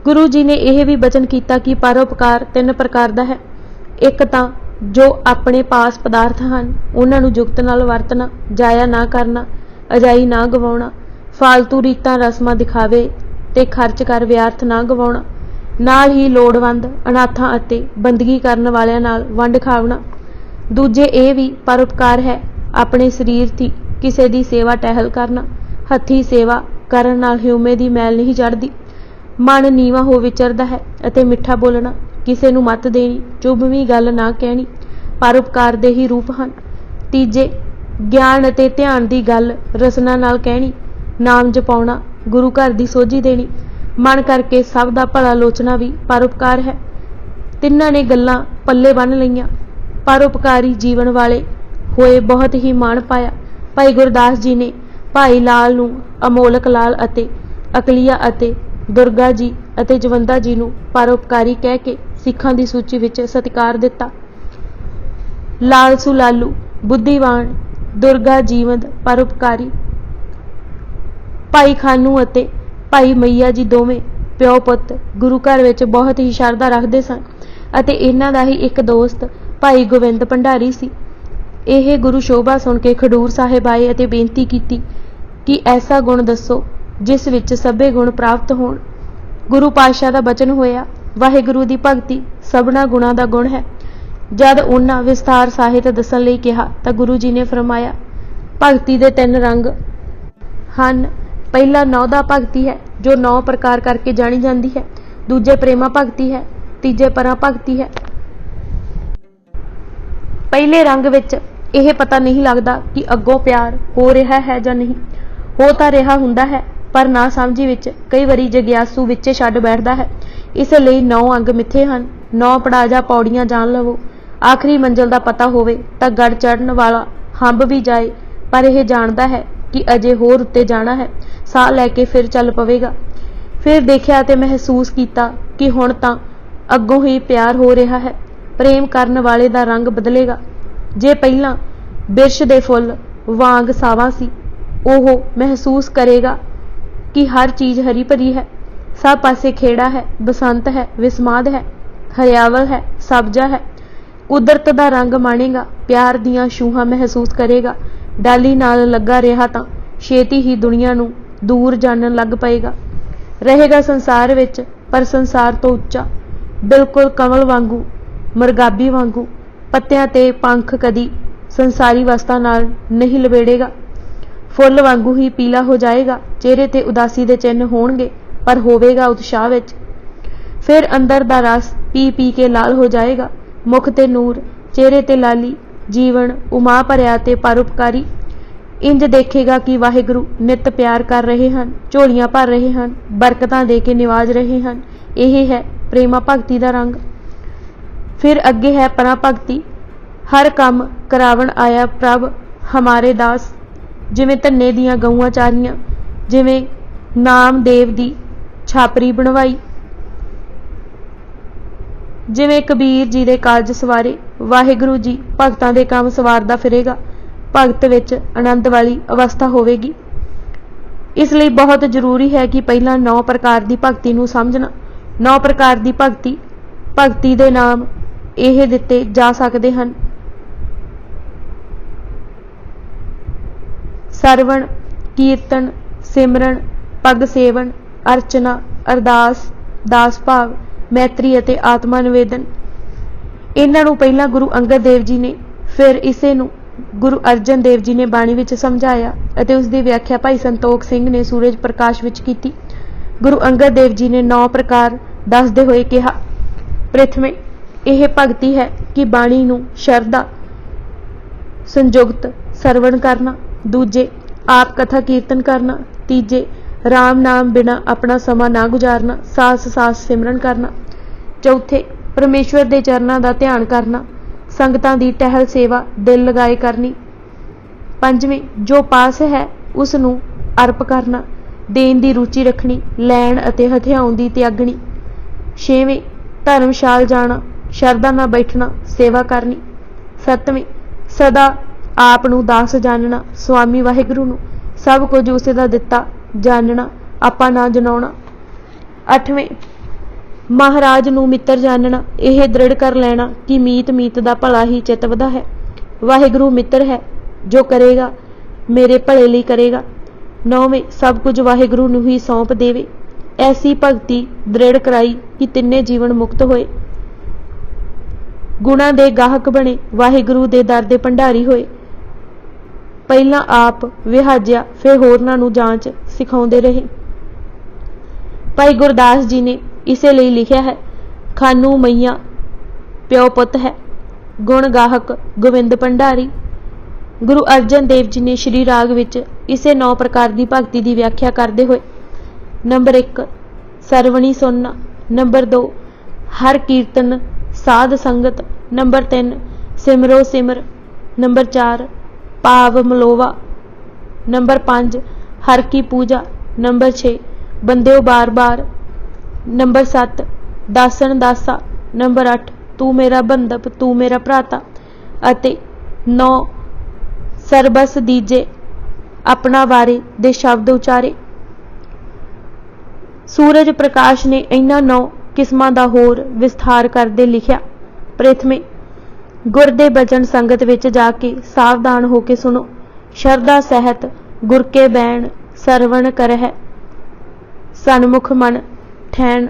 ਗੁਰੂ ਜੀ ਨੇ ਇਹ ਵੀ ਬਚਨ ਕੀਤਾ ਕਿ ਪਰਉਪਕਾਰ 3 ਪ੍ਰਕਾਰ ਦਾ ਹੈ। ਇੱਕ ਤਾਂ ਜੋ ਆਪਣੇ ਪਾਸ ਪਦਾਰਥ ਹਨ ਉਹਨਾਂ ਨੂੰ ਜੁਗਤ ਨਾਲ ਵਰਤਣਾ, ਜਾਇਆ ਨਾ ਕਰਨਾ, ਅਜਾਈ ਨਾ ਗਵਾਉਣਾ, ਫਾਲਤੂ ਰੀਤਾਂ ਰਸਮਾਂ ਦਿਖਾਵੇ ਤੇ ਖਰਚ ਕਰ ਵਿਅਰਥ ਨਾ ਗਵਾਉਣਾ, ਨਾਲ ਹੀ ਲੋੜਵੰਦ ਅਨਾਥਾਂ ਅਤੇ ਬੰਦਗੀ ਕਰਨ ਵਾਲਿਆਂ ਨਾਲ ਵੰਡ ਖਾਵਣਾ। ਦੂਜੇ ਇਹ ਵੀ ਪਰਉਪਕਾਰ ਹੈ ਆਪਣੇ ਸਰੀਰ ਦੀ ਕਿਸੇ ਦੀ ਸੇਵਾ ਟਹਿਲ ਕਰਨਾ। ਹੱਥੀਂ ਸੇਵਾ ਕਰਨ ਨਾਲ ਹਿਊਮੇ ਦੀ ਮੈਲ ਨਹੀਂ ਚੜ੍ਹਦੀ, ਮਨ ਨੀਵਾਂ ਹੋ ਵਿਚਰਦਾ ਹੈ ਅਤੇ ਮਿੱਠਾ ਬੋਲਣਾ, ਕਿਸੇ ਨੂੰ ਮੱਤ ਦੇਣੀ, ਚੁਭਵੀਂ ਗੱਲ ਨਾ ਕਹਿਣੀ ਪਰਉਪਕਾਰ ਦੇ ਹੀ ਰੂਪ ਹਨ। ਤੀਜੇ ਗਿਆਨ ਅਤੇ ਧਿਆਨ ਦੀ ਗੱਲ ਰਸਨਾ ਨਾਲ ਕਹਿਣੀ, ਨਾਮ ਜਪਾਉਣਾ, ਗੁਰੂ ਘਰ ਦੀ ਸੋਝੀ ਦੇਣੀ, ਮਨ ਕਰਕੇ ਸਭ ਦਾ ਭਲਾ ਲੋਚਣਾ ਵੀ ਪਰਉਪਕਾਰ ਹੈ। ਤਿੰਨਾਂ ਨੇ ਗੱਲਾਂ ਪੱਲੇ ਬੰਨ੍ਹ ਲਈਆਂ। ਪਰਉਪਕਾਰੀ ਜੀਵਨ ਵਾਲੇ ਹੋਏ ਬਹੁਤ ਹੀ ਮਾਣ ਪਾਇਆ। ਭਾਈ ਗੁਰਦਾਸ ਜੀ ਨੇ ਭਾਈ ਲਾਲ ਨੂੰ ਅਮੋਲਕ ਲਾਲ ਅਤੇ ਅਕਲੀਆ ਅਤੇ ਦੁਰਗਾ ਜੀ ਅਤੇ ਜਵੰਦਾ ਜੀ ਨੂੰ ਪਰਉਪਕਾਰੀ ਕਹਿ ਕੇ ਸਿੱਖਾਂ ਦੀ ਸੂਚੀ ਵਿੱਚ ਸਤਿਕਾਰ ਦਿੱਤਾ। ਲਾਲਸੂ ਲਾਲੂ ਬੁੱਧੀਵਾਨ, ਦੁਰਗਾ ਜੀਵੰਦ ਪਰਉਪਕਾਰੀ। ਭਾਈ ਖਾਨੂ ਅਤੇ ਭਾਈ ਮਈਆ ਜੀ ਦੋਵੇਂ ਪਿਓ ਪੁੱਤ ਗੁਰੂ ਘਰ ਵਿੱਚ ਬਹੁਤ ਹੀ ਸ਼ਰਧਾ ਰੱਖਦੇ ਸਨ ਅਤੇ ਇਹਨਾਂ ਦਾ ਹੀ ਇੱਕ ਦੋਸਤ ਭਾਈ ਗੋਬਿੰਦ ਭੰਡਾਰੀ ਸੀ। ਇਹ ਗੁਰੂ ਸ਼ੋਭਾ ਸੁਣ ਕੇ ਖਡੂਰ ਸਾਹਿਬ ਆਏ ਅਤੇ ਬੇਨਤੀ ਕੀਤੀ ਕਿ ਐਸਾ ਗੁਣ ਦੱਸੋ ਜਿਸ ਵਿੱਚ ਸਭੇ ਗੁਣ ਪ੍ਰਾਪਤ ਹੋਣ। ਗੁਰੂ ਪਾਤਸ਼ਾਹ ਦਾ ਬਚਨ ਹੋਇਆ, ਵਾਹਿਗੁਰੂ ਦੀ ਭਗਤੀ ਸਭਨਾ ਗੁਣਾਂ ਦਾ ਗੁਣ ਹੈ। ਜਦ ਉਹਨਾਂ ਵਿਸਥਾਰ ਸਾਹਿਤ ਦੱਸਣ ਲਈ ਕਿਹਾ ਤਾਂ ਗੁਰੂ ਜੀ ਨੇ ਫਰਮਾਇਆ, ਭਗਤੀ ਦੇ 3 ਰੰਗ ਹਨ। ਪਹਿਲਾ ਨੌਦਾ ਭਗਤੀ ਹੈ ਜੋ 9 ਪ੍ਰਕਾਰ ਕਰਕੇ ਜਾਣੀ ਜਾਂਦੀ ਹੈ। ਦੂਜੇ ਪ੍ਰੇਮਾ ਭਗਤੀ ਹੈ। ਤੀਜੇ ਪਰਾਂ ਭਗਤੀ ਹੈ। ਪਹਿਲੇ ਰੰਗ ਵਿੱਚ ਇਹ ਪਤਾ ਨਹੀਂ ਲੱਗਦਾ ਕਿ ਅੱਗੋਂ ਪਿਆਰ ਹੋ ਰਿਹਾ ਹੈ ਜਾਂ ਨਹੀਂ। ਹੋ ਤਾਂ ਰਿਹਾ ਹੁੰਦਾ ਹੈ ਪਰ ਨਾ ਸਮਝੀ ਵਿੱਚ ਕਈ ਵਾਰੀ ਜਗਿਆਸੂ ਵਿੱਚੇ ਛੱਡ ਬੈਠਦਾ ਹੈ। ਇਸ ਲਈ 9 ਅੰਗ ਮਿੱਥੇ ਹਨ। 9 ਪੜਾਅ ਜਾਂ ਪੌੜੀਆਂ ਜਾਣ ਲਵੋ। ਆਖਰੀ ਮੰਜ਼ਿਲ ਦਾ ਪਤਾ ਹੋਵੇ ਤਾਂ ਗੜ ਚੜ੍ਹਨ ਵਾਲਾ ਹੰਭ ਵੀ ਜਾਏ, ਪਰ ਇਹ ਜਾਣਦਾ ਹੈ ਕਿ ਅਜੇ ਹੋਰ ਉੱਤੇ ਜਾਣਾ ਹੈ। ਸਾਹ ਲੈ ਕੇ ਫਿਰ ਚੱਲ ਪਵੇਗਾ। ਫਿਰ ਦੇਖਿਆ ਤੇ ਮਹਿਸੂਸ ਕੀਤਾ ਕਿ ਹੁਣ ਤਾਂ ਅੱਗੋਂ ਹੀ ਪਿਆਰ ਹੋ ਰਿਹਾ ਹੈ। ਪ੍ਰੇਮ ਕਰਨ ਵਾਲੇ ਦਾ ਰੰਗ ਬਦਲੇਗਾ। ਜੇ ਪਹਿਲਾਂ ਬਿਰਸ਼ ਦੇ ਫੁੱਲ ਵਾਂਗ ਸਾਵਾਂ ਸੀ, ਉਹ ਮਹਿਸੂਸ ਕਰੇਗਾ ਕਿ ਹਰ ਚੀਜ਼ ਹਰੀ ਭਰੀ ਹੈ, ਸਭ ਪਾਸੇ ਖੇੜਾ ਹੈ, ਬਸੰਤ ਹੈ, ਵਿਸਮਾਦ ਹੈ, ਹਰਿਆਵਲ ਹੈ, ਸਬਜ਼ਾ ਹੈ। ਕੁਦਰਤ ਦਾ ਰੰਗ ਮਾਣੇਗਾ, ਪਿਆਰ ਦੀਆਂ ਛੂਹਾਂ ਮਹਿਸੂਸ ਕਰੇਗਾ। ਡਾਲੀ ਨਾਲ ਲੱਗਾ ਰਿਹਾ ਤਾਂ ਛੇਤੀ ਹੀ ਦੁਨੀਆ ਨੂੰ ਦੂਰ ਜਾਣਨ ਲੱਗ ਪਏਗਾ। ਰਹੇਗਾ ਸੰਸਾਰ ਵਿੱਚ ਪਰ ਸੰਸਾਰ ਤੋਂ ਉੱਚਾ, ਬਿਲਕੁਲ ਕਮਲ ਵਾਂਗੂ, ਮਰਗਾਬੀ ਵਾਂਗੂ। ਪੱਤਿਆਂ ਤੇ ਪੰਖ ਕਦੀ ਸੰਸਾਰੀ ਵਸਤਾਂ ਨਾਲ ਨਹੀਂ ਲਬੇੜੇਗਾ। ਫੁੱਲ ਵਾਂਗੂ ਹੀ ਪੀਲਾ ਹੋ ਜਾਏਗਾ। ਚਿਹਰੇ ਤੇ ਉਦਾਸੀ ਦੇ ਚਿੰਨ੍ਹ ਹੋਣਗੇ ਪਰ ਹੋਵੇਗਾ ਉਤਸ਼ਾਹ ਵਿੱਚ। ਫਿਰ ਅੰਦਰ ਦਾ ਰਸ ਪੀ ਪੀ ਕੇ ਲਾਲ ਹੋ ਜਾਏਗਾ। ਮੁਖ ਤੇ ਨੂਰ, ਚਿਹਰੇ ਤੇ ਲਾਲੀ, ਜੀਵਨ ਉਮਾ ਭਰਿਆ ਤੇ ਪਰਉਪਕਾਰੀ। ਇੰਜ ਦੇਖੇਗਾ ਕਿ ਵਾਹਿਗੁਰੂ ਨਿਤ ਪਿਆਰ ਕਰ ਰਹੇ ਹਨ, ਝੋਲੀਆਂ ਭਰ ਰਹੇ ਹਨ, ਬਰਕਤਾਂ ਦੇ ਕੇ ਨਿਵਾਜ ਰਹੇ ਹਨ। ਇਹ ਹੈ ਪ੍ਰੇਮਾ ਭਗਤੀ ਦਾ ਰੰਗ। ਫਿਰ ਅੱਗੇ ਹੈ ਪਰਾਂ ਭਗਤੀ। हर काम करावन आया प्रभ हमारे दास। जिवें धन्ने दियां गऊआं चारियां, जिवें नामदेव दी छापरी बनवाई, जिवें कबीर जी दे काज सवारे। वाहिगुरू जी भगतां दे काम सवारदा फिरेगा, भगत विच आनंद वाली अवस्था होवेगी। इसलिए बहुत जरूरी है कि पहला 9 प्रकार की भगती नूं समझना। 9 प्रकार की भगती दे नाम यह दिते जा सकते हैं: सरवण, कीर्तन, सिमरन, पग सेवन, अर्चना, अरदास, दास भाव, मैत्री अते आत्मा निवेदन। इन्हां नूं पहला गुरु अंगद देव जी ने, फिर इसे नूं गुरु अर्जन देव जी ने बाणी विच समझाया अते उसकी व्याख्या भाई संतोख सिंह ने सूरज प्रकाश विच कीती। गुरु अंगद देव जी ने 9 प्रकार दसदे होए कहा, प्रथमे यह भगती है कि बाणी नूं शरधा संयुक्त सरवण करना, दूजे आप कथा कीर्तन करना, तीजे राम नाम बिना अपना समा ना गुजारना, सास सास सिमरन करना, चौथे परमेश्वर के चरणों का ध्यान करना, संगतां दी टहल सेवा दिल लगाए करनी, पंजवें जो पास है उस नूं अर्प करना, देन दी रुचि रखनी, लैण अते हथियाउण दी त्यागणी, छेवें धर्मशाल जाना, शरधा नाल बैठना, सेवा करनी, सतवें सदा आप नूं दास जानना, स्वामी वाहिगुरू नूं सब कुछ उसे दा दिता जानना, आपा ना जनाउणा, अठवें महाराज नूं मित्र जानना, यह दृढ़ कर लेना कि मीत दा भला ही चितवदा है, वाहिगुरू मित्र है, जो करेगा मेरे भले लिए करेगा। नौवें सब कुछ वाहिगुरू नूं ही सौंप देवे, ऐसी भगती दृढ़ कराई कि तिन्ने जीवन मुक्त होए, गुणा दे गाहक बने, वाहिगुरू दे दर दे भंडारी होए, पहला आप विहाजिया फिर होरनां नूं जांच सिखाउंदे रहे। भाई गुरदास जी ने इसे लिए लिखा है, खानू मैया प्यो पुत है, गुण गाहक गोविंद भंडारी। गुरु अर्जन देव जी ने श्री राग विच इसे 9 प्रकार की भगती की व्याख्या करते हुए नंबर 1 सरवणी सुनना, नंबर 2 हर कीर्तन साध संगत, नंबर 3 सिमरो सिमर, नंबर 4 भाव मलोवा, नंबर 5 हर की पूजा, नंबर 6 बंदे बार बार, नंबर 7 दासन दासा, नंबर 8 तू मेरा बंधप तू मेरा भ्राता, अते 9 सरबस दीजे अपना वारे दे शब्द उचारे। सूरज प्रकाश ने इन्हां 9 किस्मां दा होर विस्तार करदे लिखिया, प्रथमे गुर दे बचन संगत विच जाके सावधान होके सुनो, शरदा सहित गुर के बैण सरवण करह, सन्मुख मन ठैन।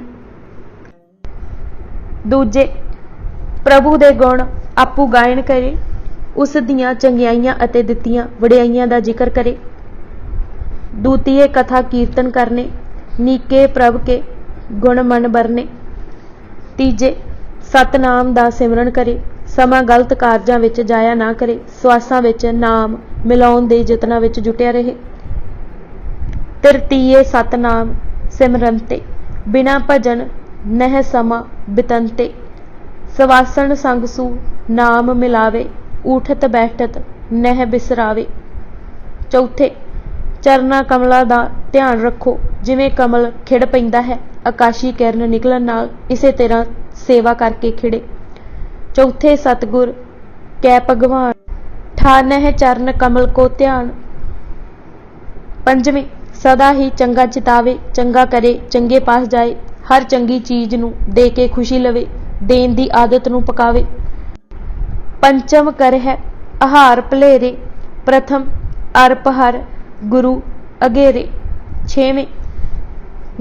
दूजे प्रभु दे गुण आपू गायन करे, उस दियां चंगियाइयां अते दित्तियां वडियाइयां दा जिक्र करे। दूतीय कथा कीर्तन करने, नीके प्रभ के गुण मन बरने। तीजे सतनाम दा सिमरन करे, समा गलत कारजां विच जाया ना करे, स्वासां विच नाम मिलाउण दे यतनां विच जुटिया रहे। तृतीय सतनाम सिमरनते, बिना भजन नह समा बितनते, सवासन संग सू नाम मिलावे, उठत बैठत नह बिसरावे। चौथे चरना कमला दा ध्यान रखो, जिवें कमल खिड़ पैंदा है, आकाशी किरण निकलन नाल इसे तरह सेवा करके खिड़े। चौथे सतगुर कै भगवान, ठानह चरण कमल को ध्यान। पंजवें सदा ही चंगा चितावे, चंगा करे चंगे पास जाए, हर चंगी चीज नूं दे के खुशी लवे, देन दी आदत नूं पकावे। पंचम कर है आहार भलेरे, प्रथम अर्प हर गुरु अगेरे। छेवें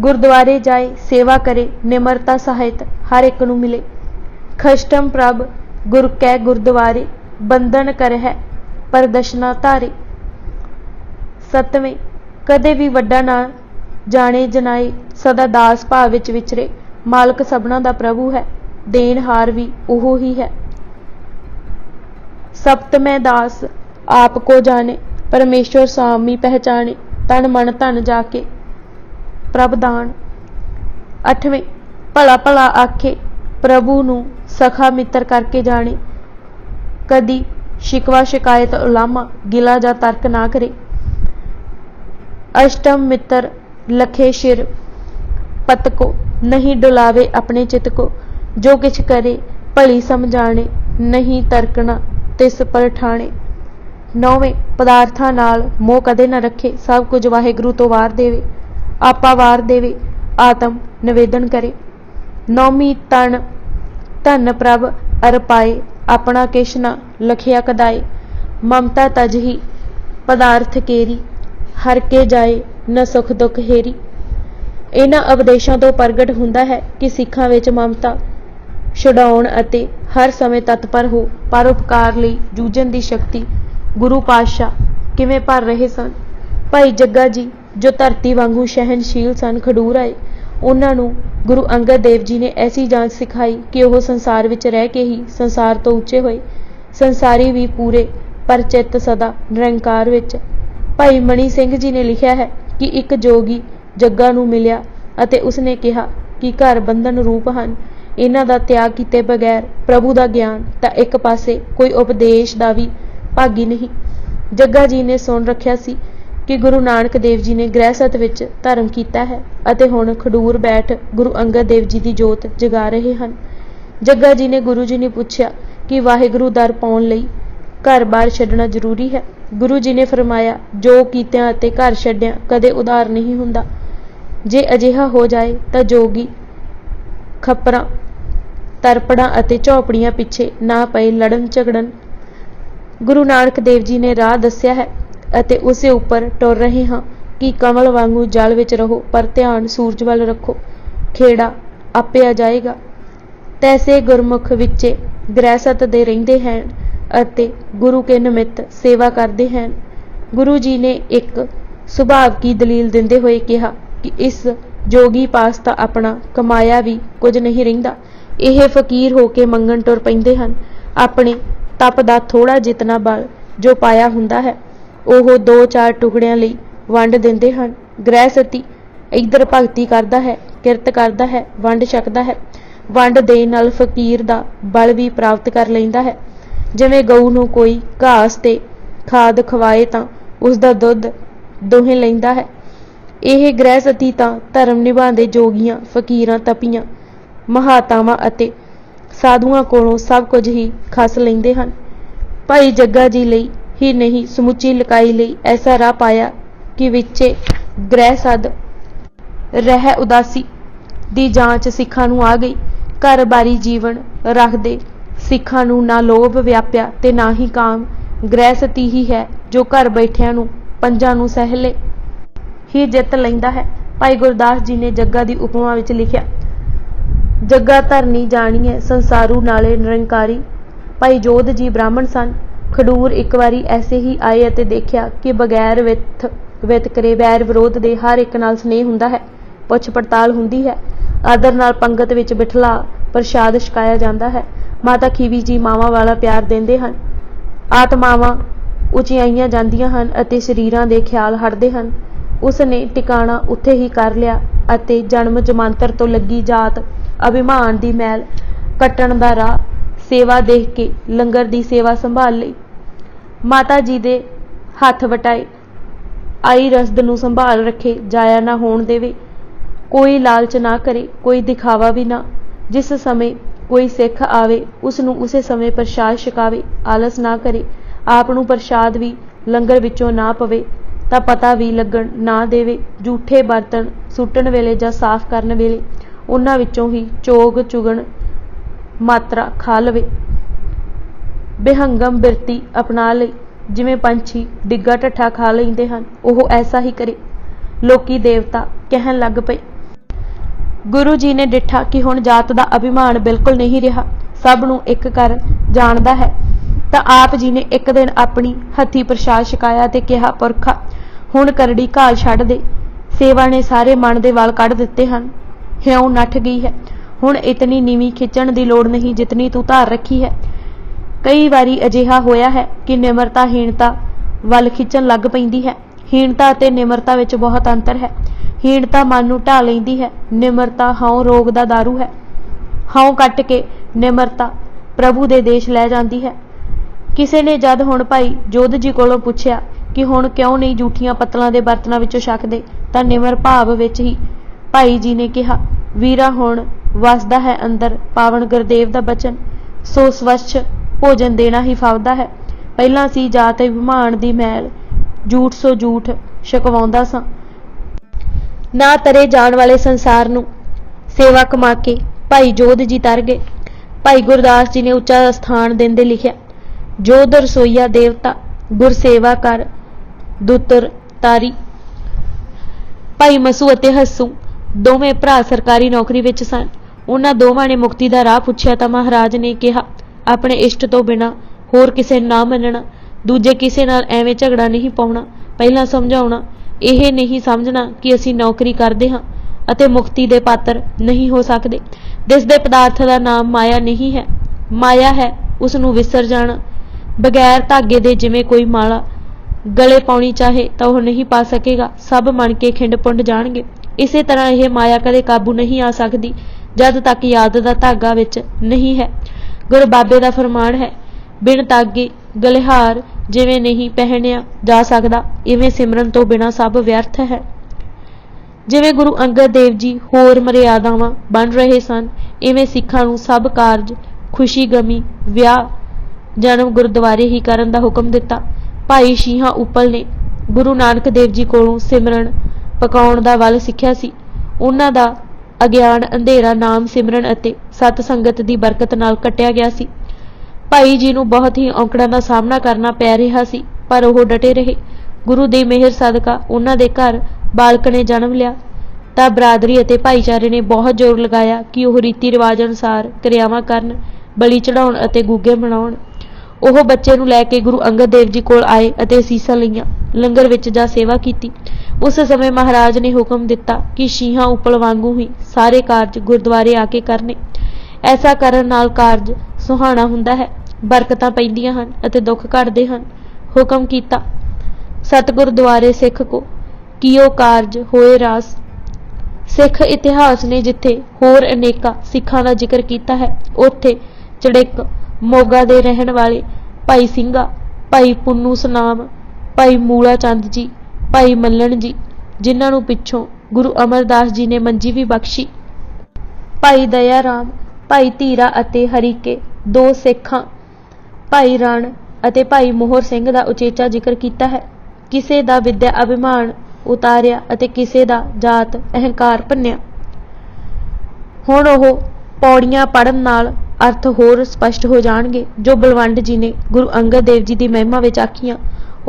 गुरुद्वारे जाए सेवा करे, निमरता सहित हर एक नूं मिले, खष्टम प्रभ गुर कै गुरुद्वारे, बंधन कर है प्रदर्शना धारे। सतवें कदे भी वड्डा ना जाने जनाए, सदा दास भाव विच विचरे, मालक सबना दा प्रभु है, देनहार भी ओहो ही है। सप्तमें दास आपको जाने, परमेश्वर स्वामी पहचाने, तन मन धन जाके प्रभदान। अठवें भला भला आखे, प्रभु नूं सखा मित्र करके जाने, कदी शिकवा शिकायत उलामा गिला जा तर्क ना करे। अष्टम मित्र लखे शिर पत को नहीं डुलावे अपने चित को। जो किछ करे भली समझाणे नहीं तरकना तिस पर ठाणे। नौवें पदार्थां नाल मोह कदे न रखे। सब कुछ वाहिगुरु तो वार देवे आपा वार देवे आत्म निवेदन करे। नौवीं तन धन प्रभ अर पाए अपना किश न लखिया कदाए। ममता तजही पदार्थ केरी हर के जाए न सुख दुख हेरी। इन्हां उपदेशां तो प्रगट हुंदा है कि सिखां विच ममता छुड़ाउण अते हर समय तत्पर हो परोपकार लई जूझण दी शक्ति गुरु पातशाह किवें भर रहे सन। भाई जग्गा जी जो धरती वांगू सहनशील सन खडूर आए, उन्हां नूं गुरु अंगद देव जी ने ऐसी जांच सिखाई कि वह संसार विच रह के ही संसार तो उच्चे होए। संसारी भी पूरे पर चित्त सदा निरंकार विच। भाई मणि सिंह जी ने लिखिया है कि एक जोगी जग्गा नूं मिलिया अते उसने कहा कि घर बंधन रूप हन, इन्हां दा त्याग कीते बगैर प्रभु दा ज्ञान तां एक पासे कोई उपदेश दा भी भागी नहीं। जग्गा जी ने सुन रखिया सी कि गुरु नानक देव जी ने गृहस्थ विच धर्म कीता है अते हुण खडूर बैठ गुरु अंगद देव जी दी जोत जगा रहे हन। जग्गा जी ने गुरु जी ने पूछा कि वाहिगुरु दर पाउण लई घर बार छड्डना जरूरी है। गुरु जी ने फरमाया जो कीतिਆਂ अते घर छड्डिਆਂ कदे उधार नहीं हुंदा। जे अजिहा हो जाए तां जोगी खप्परां तरपड़ां अते झौपड़ियां पिछे ना पए लड़न झगड़न। गुरु नानक देव जी ने राह दस्सिया है अते उसे उपर टुर रहे हां कि कमल वांगू जल विच रहो पर ध्यान सूरज वल रखो, खेड़ा आपे आ जाएगा। तैसे गुरमुख विचे गृहस्थ दे रहिंदे हैं अते गुरु के निमित्त सेवा करते हैं। गुरु जी ने एक सुभाव की दलील दिंदे होए कहा कि इस जोगी पास तां अपना कमाया भी कुछ नहीं रहिंदा। ਇਹ फकीर हो के मंगण टुर पैंदे हन। अपने तप दा थोड़ा जितना बल जो पाया हुंदा है ਉਹ 2-4 टुकड़िਆਂ ਲਈ ਵੰਡ ਦਿੰਦੇ ਹਨ। ਗ੍ਰਹਿਸਤੀ ਇਧਰ ਭਗਤੀ ਕਰਦਾ ਹੈ, ਕਿਰਤ ਕਰਦਾ ਹੈ, ਵੰਡ ਛਕਦਾ ਹੈ। ਵੰਡ ਦੇ ਨਾਲ ਫਕੀਰ ਦਾ ਬਲ ਵੀ ਪ੍ਰਾਪਤ ਕਰ ਲੈਂਦਾ ਹੈ। ਜਿਵੇਂ ਗਊ ਨੂੰ ਕੋਈ ਘਾਸ ਤੇ ਖਾਦ ਖਵਾਏ ਤਾਂ ਉਸ ਦਾ ਦੁੱਧ ਦੋਹੇ ਲੈਂਦਾ ਹੈ। ਇਹ ਗ੍ਰਹਿਸਤੀ ਤਾਂ ਧਰਮ ਨਿਭਾਉਂਦੇ ਜੋਗੀਆਂ, ਫਕੀਰਾਂ, ਤਪੀਆਂ, ਮਹਾਤਾਵਾਂ ਅਤੇ ਸਾਧੂਆਂ ਕੋਲੋਂ ਸਭ ਕੁਝ ਹੀ ਖਸ ਲੈਂਦੇ ਹਨ। ਭਾਈ ਜੱਗਾ ਜੀ ਲਈ ही नहीं समुची लकाई लई ऐसा राह पाया कि विचे ग्रह सद रह उदासी दी जांच सिखां नूं आ गई। घर बारी जीवन रखदे सिखां नूं ना लोभ व्याप्या ते ना ही काम। गृहस्थी ही है जो घर बैठियां नूं पंजां नूं सहले ही जित लैंदा है। भाई गुरदास जी ने जग्गा दी उपमा विच लिखिया, जग्गा धरनी जाणीए संसारू नाले निरंकारी। भाई जोध जी ब्राह्मण सन। खडूर एक बारी ऐसे ही आए अते देखिया कि बगैर वितकरे वैर विरोध दे हर एक नाल स्नेह हुंदा है, पुछ पड़ताल हुंदी है, आदर नाल पंगत विच बिठला प्रसाद छकाया जांदा है। माता खीवी जी मावां वाला प्यार देंदे हन। आत्मावां उचियाईयां जांदियां हन अते शरीरां दे ख्याल हटदे हन। उसने टिकाणा उत्थे ही कर लिया अते जन्म जमांतर तो लगी जात अभिमान दी मैल कट्टण दा राह सेवा देख के लंगर दी सेवा संभाल लई। माता जी दे हथ वटाए आई रसद नूं संभाल रखे, जाया ना होण देवे। कोई लालच ना करे, कोई दिखावा भी ना। जिस समय कोई सिख आवे उसनूं उसे समय प्रसाद छकावे। आलस ना करे, आप नूं प्रसाद भी लंगर विचों ना पवे तां पता भी लगण ना देवे। झूठे बर्तन सुੱਟਣ वेले जां साफ करन वेले उन्हां विचों ही चोग चुगण मात्रा खा लवे। बेहंगम बिरती अपना लई, जिवें पंछी डिग्गा ढट्ठा खा लैंदे हन, ओह ऐसा ही करे। लोकी देवता कहण लग पए। गुरु जी ने डिठा कि हुण जात दा अभिमान बिल्कुल नहीं रहा, सब नूं एक कर जाणदा है। तां आप जी ने एक दिन अपनी हथी प्रसाद छकाया ते कहा, पुरखा हुण करड़ी घाल छड्ड दे। सेवा ने सारे मन दे वाल कढ दित्ते हन, हिउं नठ गई है। हुण इतनी नीवी खिंचण दी लोड़ नहीं जितनी तू धार रखी है। कई बारी अजिहा होया है कि निमरता हीनता वल खिंचण लग पैंदी है। हीनता अते निमरता विच बहुत अंतर है। हीनता मन नूं ढा लैंदी है, निमरता हाउ रोग दा दारू है। हाउ कट के निमरता प्रभु दे देश लै जांदी है। ਕਿਸੇ ਨੇ ਜਦ ਹੁਣ ਭਾਈ ਜੋਧ ਜੀ ਕੋਲੋਂ ਪੁੱਛਿਆ ਕਿ ਹੁਣ ਕਿਉਂ ਨਹੀਂ ਜੂਠੀਆਂ ਪੱਤਲਾਂ ਦੇ ਬਰਤਨਾਂ ਵਿੱਚੋਂ ਛਕਦੇ, ਤਾਂ ਨਿਮਰ ਭਾਵ ਵਿੱਚ ਹੀ ਭਾਈ ਜੀ ਨੇ ਕਿਹਾ, ਵੀਰਾ ਹੁਣ ਵਸਦਾ ਹੈ ਅੰਦਰ ਪਾਵਨ ਗੁਰਦੇਵ ਦਾ ਬਚਨ, ਸੋ ਸਵੱਛ ਭੋਜਨ ਦੇਣਾ ਹੀ ਫਾਵਦਾ ਹੈ। ਪਹਿਲਾਂ ਸੀ ਜਾਤ ਅਭਿਮਾਨ ਦੀ ਮੈਲ, ਝੂਠ ਸੋ ਝੂਠ ਛਕਵਾਉਂਦਾ ਸਾਂ। ਨਾ ਤਰੇ ਜਾਣ ਵਾਲੇ ਸੰਸਾਰ ਨੂੰ ਸੇਵਾ ਕਮਾ ਕੇ ਭਾਈ ਜੋਧ ਜੀ ਤਰ ਗਏ। ਭਾਈ ਗੁਰਦਾਸ ਜੀ ਨੇ ਉੱਚਾ ਸਥਾਨ ਦਿੰਦੇ ਲਿਖਿਆ, ਜੋਧ ਰਸੋਈਆ ਦੇਵਤਾ ਗੁਰ ਸੇਵਾ ਕਰ ਦੁੱਤਰ ਤਾਰੀ। ਭਾਈ ਮਸੂ ਅਤੇ ਹੱਸੂ ਦੋਵੇਂ ਭਰਾ ਸਰਕਾਰੀ ਨੌਕਰੀ ਵਿੱਚ ਸਨ। ਉਹਨਾਂ ਦੋਵਾਂ ਨੇ ਮੁਕਤੀ ਦਾ ਰਾਹ ਪੁੱਛਿਆ ਤਾਂ ਮਹਾਰਾਜ ਨੇ ਕਿਹਾ, ਆਪਣੇ ਇਸ਼ਟ ਤੋਂ ਬਿਨਾਂ ਹੋਰ ਕਿਸੇ ਨੂੰ ਨਾ ਮੰਨਣਾ, ਦੂਜੇ ਕਿਸੇ ਨਾਲ ਐਵੇਂ ਝਗੜਾ ਨਹੀਂ ਪਾਉਣਾ, ਪਹਿਲਾਂ ਸਮਝਾਉਣਾ, ਇਹ ਨਹੀਂ ਸਮਝਣਾ ਕਿ ਅਸੀਂ ਨੌਕਰੀ ਕਰਦੇ ਹਾਂ ਅਤੇ ਮੁਕਤੀ ਦੇ ਪਾਤਰ ਨਹੀਂ ਹੋ ਸਕਦੇ। ਦਿਸਦੇ ਪਦਾਰਥ ਦਾ ਨਾਮ ਮਾਇਆ ਨਹੀਂ ਹੈ, ਮਾਇਆ ਹੈ ਉਸ ਨੂੰ ਵਿਸਰ ਜਾਣਾ। ਬਗੈਰ ਧਾਗੇ ਦੇ ਜਿਵੇਂ ਕੋਈ ਮਾਲਾ ਗਲੇ ਪਾਉਣੀ ਚਾਹੇ ਤਾਂ ਉਹ ਨਹੀਂ ਪਾ ਸਕੇਗਾ, ਸਭ ਮਣ ਕੇ ਖਿੰਡ ਪੁੰਡ ਜਾਣਗੇ। ਇਸੇ ਤਰ੍ਹਾਂ ਇਹ ਮਾਇਆ ਕਦੇ ਕਾਬੂ ਨਹੀਂ ਆ ਸਕਦੀ ਜਦ ਤੱਕ ਯਾਦ ਦਾ ਧਾਗਾ ਵਿੱਚ ਨਹੀਂ ਹੈ। ਗੁਰੂ ਬਾਬੇ ਦਾ ਫਰਮਾਨ ਹੈ, ਬਿਨ ਧਾਗੇ ਗਲਿਹਾਰ ਜਿਵੇਂ ਨਹੀਂ ਪਹਿਨਿਆ ਜਾ ਸਕਦਾ, ਇਵੇਂ ਸਿਮਰਨ ਤੋਂ ਬਿਨਾਂ ਸਭ ਵਿਅਰਥ ਹੈ। ਜਿਵੇਂ ਗੁਰੂ ਅੰਗਦ ਦੇਵ ਜੀ ਹੋਰ ਮਰਿਆਦਾਵਾਂ ਬਣ ਰਹੇ ਸਨ, ਇਵੇਂ ਸਿੱਖਾਂ ਨੂੰ ਸਭ ਕਾਰਜ, ਖੁਸ਼ੀ ਗਮੀ, ਵਿਆਹ, ਜਨਮ ਗੁਰਦੁਆਰੇ ਹੀ ਕਰਨ ਦਾ ਹੁਕਮ ਦਿੱਤਾ। ਭਾਈ ਸ਼ੀਹਾਂ ਉਪਲ ਨੇ ਗੁਰੂ ਨਾਨਕ ਦੇਵ ਜੀ ਕੋਲੋਂ ਸਿਮਰਨ ਪਕਾਉਣ ਦਾ ਵੱਲ ਸਿੱਖਿਆ ਸੀ। ਉਹਨਾਂ ਦਾ ਅਗਿਆਨ ਅੰਧੇਰਾ ਨਾਮ ਸਿਮਰਨ ਅਤੇ ਸਤ ਸੰਗਤ ਦੀ ਬਰਕਤ ਨਾਲ ਕੱਟਿਆ ਗਿਆ ਸੀ। ਭਾਈ ਜੀ ਨੂੰ ਬਹੁਤ ਹੀ ਔਕੜਾਂ ਦਾ ਸਾਹਮਣਾ ਕਰਨਾ ਪੈ ਰਿਹਾ ਸੀ, ਪਰ ਉਹ ਡਟੇ ਰਹੇ। ਗੁਰੂ ਦੀ ਮਿਹਰ ਸਦਕਾ ਉਹਨਾਂ ਦੇ ਘਰ ਬਾਲਕ ਨੇ ਜਨਮ ਲਿਆ ਤਾਂ ਬਰਾਦਰੀ ਅਤੇ ਭਾਈਚਾਰੇ ਨੇ ਬਹੁਤ ਜ਼ੋਰ ਲਗਾਇਆ ਕਿ ਉਹ ਰੀਤੀ ਰਿਵਾਜ ਅਨੁਸਾਰ ਕਿਰਿਆਵਾਂ ਕਰਨ, ਬਲੀ ਚੜਾਉਣ ਅਤੇ ਗੁੱਗੇ ਮਨਾਉਣ। ਉਹ ਬੱਚੇ ਨੂੰ ਲੈ ਕੇ ਗੁਰੂ ਅੰਗਦ ਦੇਵ ਜੀ ਕੋਲ ਆਏ ਅਤੇ ਅਸੀਸਾਂ ਲਈਆਂ, ਲੰਗਰ ਵਿੱਚ ਜਾ ਸੇਵਾ ਕੀਤੀ। ਉਸ ਸਮੇਂ ਮਹਾਰਾਜ ਨੇ ਹੁਕਮ ਦਿੱਤਾ ਕਿ ਸ਼ੀਹਾਂ ਉਪਲ ਵਾਂਗੂ ਹੀ ਸਾਰੇ ਕਾਰਜ ਗੁਰਦੁਆਰੇ ਆ ਕੇ ਕਰਨੇ। ਐਸਾ ਕਰਨ ਨਾਲ ਕਾਰਜ ਸੁਹਾਣਾ ਹੁੰਦਾ ਹੈ, ਬਰਕਤਾਂ ਪੈਂਦੀਆਂ ਹਨ ਅਤੇ ਦੁੱਖ ਘਟਦੇ ਹਨ। ਹੁਕਮ ਕੀਤਾ, ਸਤਿਗੁਰ ਦੁਆਰੇ ਸਿੱਖ ਕੋ ਕੀਓ ਕਾਰਜ ਹੋਏ ਰਾਸ। ਸਿੱਖ ਇਤਿਹਾਸ ਨੇ ਜਿੱਥੇ ਹੋਰ ਅਨੇਕਾਂ ਸਿੱਖਾਂ ਦਾ ਜ਼ਿਕਰ ਕੀਤਾ ਹੈ, ਉੱਥੇ ਚੜਿੱਕ ਮੋਗਾ ਦੇ ਰਹਿਣ ਵਾਲੇ ਭਾਈ ਸਿੰਘਾ, ਭਾਈ ਪੁੰਨੂ ਸਨਾਮ, ਭਾਈ ਮੂਲਾ ਚੰਦ ਜੀ, ਭਾਈ ਮੱਲਣ ਜੀ, ਜਿਨ੍ਹਾਂ ਨੂੰ ਪਿੱਛੋਂ ਗੁਰੂ ਅਮਰਦਾਸ ਜੀ ਨੇ ਮੰਜੀ ਵੀ ਬਖਸ਼ੀ, ਭਾਈ ਦਇਆ ਰਾਮ, ਭਾਈ ਧੀਰਾ ਅਤੇ ਹਰੀਕੇ ਦੋ ਸਿੱਖਾਂ, ਭਾਈ ਰਣ ਅਤੇ ਭਾਈ ਮੋਹਰ ਸਿੰਘ ਦਾ ਉਚੇਚਾ ਜ਼ਿਕਰ ਕੀਤਾ ਹੈ। ਕਿਸੇ ਦਾ ਵਿਦਿਆ ਅਭਿਮਾਨ ਉਤਾਰਿਆ ਅਤੇ ਕਿਸੇ ਦਾ ਜਾਤ ਅਹੰਕਾਰ ਭੰਨਿਆ। ਹੁਣ ਉਹ ਪੌੜੀਆਂ ਪੜ੍ਹਨ ਨਾਲ ਅਰਥ ਹੋਰ ਸਪਸ਼ਟ ਹੋ ਜਾਣਗੇ ਜੋ ਬਲਵੰਡ ਜੀ ਨੇ ਗੁਰੂ ਅੰਗਦ ਦੇਵ ਜੀ ਦੀ ਮਹਿਮਾ ਵਿੱਚ ਆਖੀਆਂ।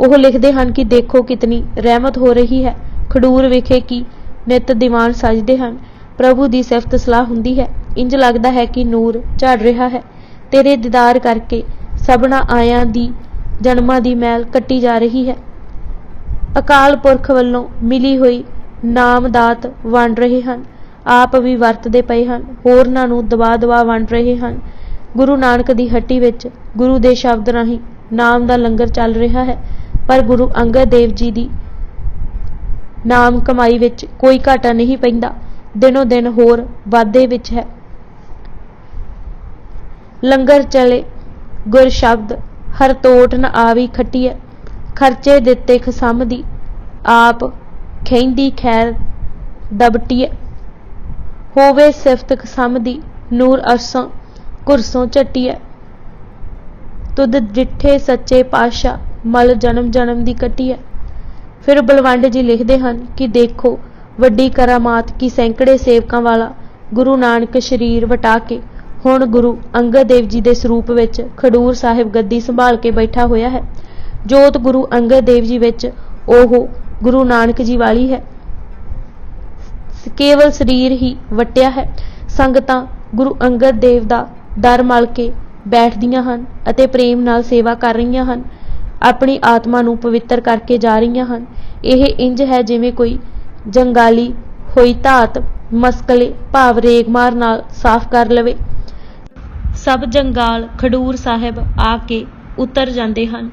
ਉਹ ਲਿਖਦੇ ਹਨ ਕਿ ਦੇਖੋ ਕਿਤਨੀ ਰਹਿਮਤ ਹੋ ਰਹੀ ਹੈ, ਖਡੂਰ ਵਿਖੇ ਕੀ ਨਿਤ ਦੀਵਾਨ ਸਜਦੇ ਹਨ, ਪ੍ਰਭੂ ਦੀ ਸਿਫਤ ਸਲਾਹ ਹੁੰਦੀ ਹੈ, ਇੰਜ ਲੱਗਦਾ ਹੈ ਕਿ ਨੂਰ ਝੜ ਰਿਹਾ ਹੈ, ਤੇਰੇ ਦੀਦਾਰ ਕਰਕੇ ਸਭਨਾ ਆਇਆਂ ਦੀ ਜਨਮਾਂ ਦੀ ਮੈਲ ਕੱਟੀ ਜਾ ਰਹੀ ਹੈ। ਅਕਾਲ ਪੁਰਖ ਵੱਲੋਂ ਮਿਲੀ ਹੋਈ ਨਾਮਦਾਤ ਵੰਡ ਰਹੇ ਹਨ, ਆਪ ਵੀ ਵਰਤਦੇ ਪਏ ਹਨ, ਹੋਰਨਾਂ ਨੂੰ ਦਬਾ ਦਬਾ ਵੰਡ ਰਹੇ ਹਨ। ਗੁਰੂ ਨਾਨਕ ਦੀ ਹੱਟੀ ਵਿੱਚ ਗੁਰੂ ਦੇ ਸ਼ਬਦ ਰਾਹੀਂ ਨਾਮ ਦਾ ਲੰਗਰ ਚੱਲ ਰਿਹਾ ਹੈ, ਪਰ ਗੁਰੂ ਅੰਗਦ ਦੇਵ ਜੀ ਦੀ ਨਾਮ ਕਮਾਈ ਵਿੱਚ ਕੋਈ ਘਾਟਾ ਨਹੀਂ ਪੈਂਦਾ, ਦਿਨੋਂ ਦਿਨ ਹੋਰ ਵਾਧੇ ਵਿੱਚ ਹੈ। ਲੰਗਰ ਚਲੇ ਗੁਰ ਸ਼ਬਦ ਹਰ ਤੋਟ ਨ ਆਵੀ ਖੱਟੀਐ, ਖਰਚੇ ਦਿੱਤੇ ਖਸਮ ਦੀ ਆਪ ਖਹਿੰਦੀ ਖੈਰ ਦਬਟੀਐ। ਹੋਵੇ ਸਿਫਤ ਖਸਮ ਦੀ ਨੂਰ ਅਰਸਾਂ ਕੁਰਸੋਂ ਝੱਟੀਐ, ਤੁਧ ਡਿੱਠੇ ਸੱਚੇ ਪਾਤਸ਼ਾਹ ਮਲ ਜਨਮ ਜਨਮ ਦੀ ਕੱਟੀਐ। ਫਿਰ ਬਲਵੰਡ ਜੀ ਲਿਖਦੇ ਹਨ ਕਿ ਦੇਖੋ ਵੱਡੀ ਕਰਾਮਾਤ ਕਿ ਸੈਂਕੜੇ ਸੇਵਕਾਂ ਵਾਲਾ ਗੁਰੂ ਨਾਨਕ ਸ਼ਰੀਰ ਵਟਾ ਕੇ ਹੁਣ ਗੁਰੂ ਅੰਗਦ ਦੇਵ ਜੀ ਦੇ ਸਰੂਪ ਵਿੱਚ ਖਡੂਰ ਸਾਹਿਬ ਗੱਦੀ ਸੰਭਾਲ ਕੇ ਬੈਠਾ ਹੋਇਆ ਹੈ। ਜੋਤ ਗੁਰੂ ਅੰਗਦ ਦੇਵ ਜੀ ਵਿੱਚ ਉਹ ਗੁਰੂ ਨਾਨਕ ਜੀ ਵਾਲੀ ਹੈ, ਕੇਵਲ ਸਰੀਰ ਹੀ ਵਟਿਆ ਹੈ। ਸੰਗਤਾਂ ਗੁਰੂ ਅੰਗਦ ਦੇਵ ਦਾ ਦਰ ਮਲ ਕੇ ਬੈਠਦੀਆਂ ਹਨ ਅਤੇ ਪ੍ਰੇਮ ਨਾਲ ਸੇਵਾ ਕਰ ਰਹੀਆਂ ਹਨ, ਆਪਣੀ ਆਤਮਾ ਨੂੰ ਪਵਿੱਤਰ ਕਰਕੇ ਜਾ ਰਹੀਆਂ ਹਨ। ਇਹ ਇੰਜ ਹੈ ਜਿਵੇਂ ਕੋਈ ਜੰਗਾਲੀ ਹੋਈ ਧਾਤ ਮਸਕਲੇ ਭਾਵ ਰੇਗਮਾਰ ਨਾਲ ਸਾਫ਼ ਕਰ ਲਵੇ। ਸਭ ਜੰਗਾਲ ਖਡੂਰ ਸਾਹਿਬ ਆ ਕੇ ਉਤਰ ਜਾਂਦੇ ਹਨ।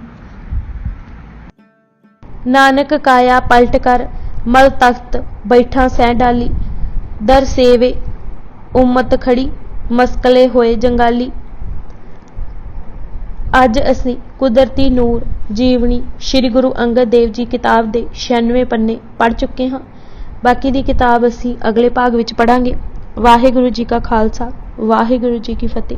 ਨਾਨਕ ਕਾਇਆ ਪਲਟ ਕਰ ਮਲ ਤਖਤ ਬੈਠਾ ਸਹਿ ਡਾਲੀ, ਦਰ ਸੇਵੇ ਉਮਤ ਖੜੀ ਮਸਕਲੇ ਹੋਏ ਜੰਗਾਲੀ। ਅੱਜ ਅਸੀਂ ਕੁਦਰਤੀ ਨੂਰ ਜੀਵਨੀ ਸ਼੍ਰੀ ਗੁਰੂ ਅੰਗਦ ਦੇਵ ਜੀ ਕਿਤਾਬ ਦੇ 96 ਪੰਨੇ ਪੜ੍ਹ ਚੁੱਕੇ ਹਾਂ। ਬਾਕੀ ਦੀ ਕਿਤਾਬ ਅਸੀਂ ਅਗਲੇ ਭਾਗ ਵਿੱਚ ਪੜ੍ਹਾਂਗੇ। ਵਾਹਿਗੁਰੂ ਜੀ ਕਾ ਖਾਲਸਾ, ਵਾਹਿਗੁਰੂ ਜੀ ਕੀ ਫਤਿਹ।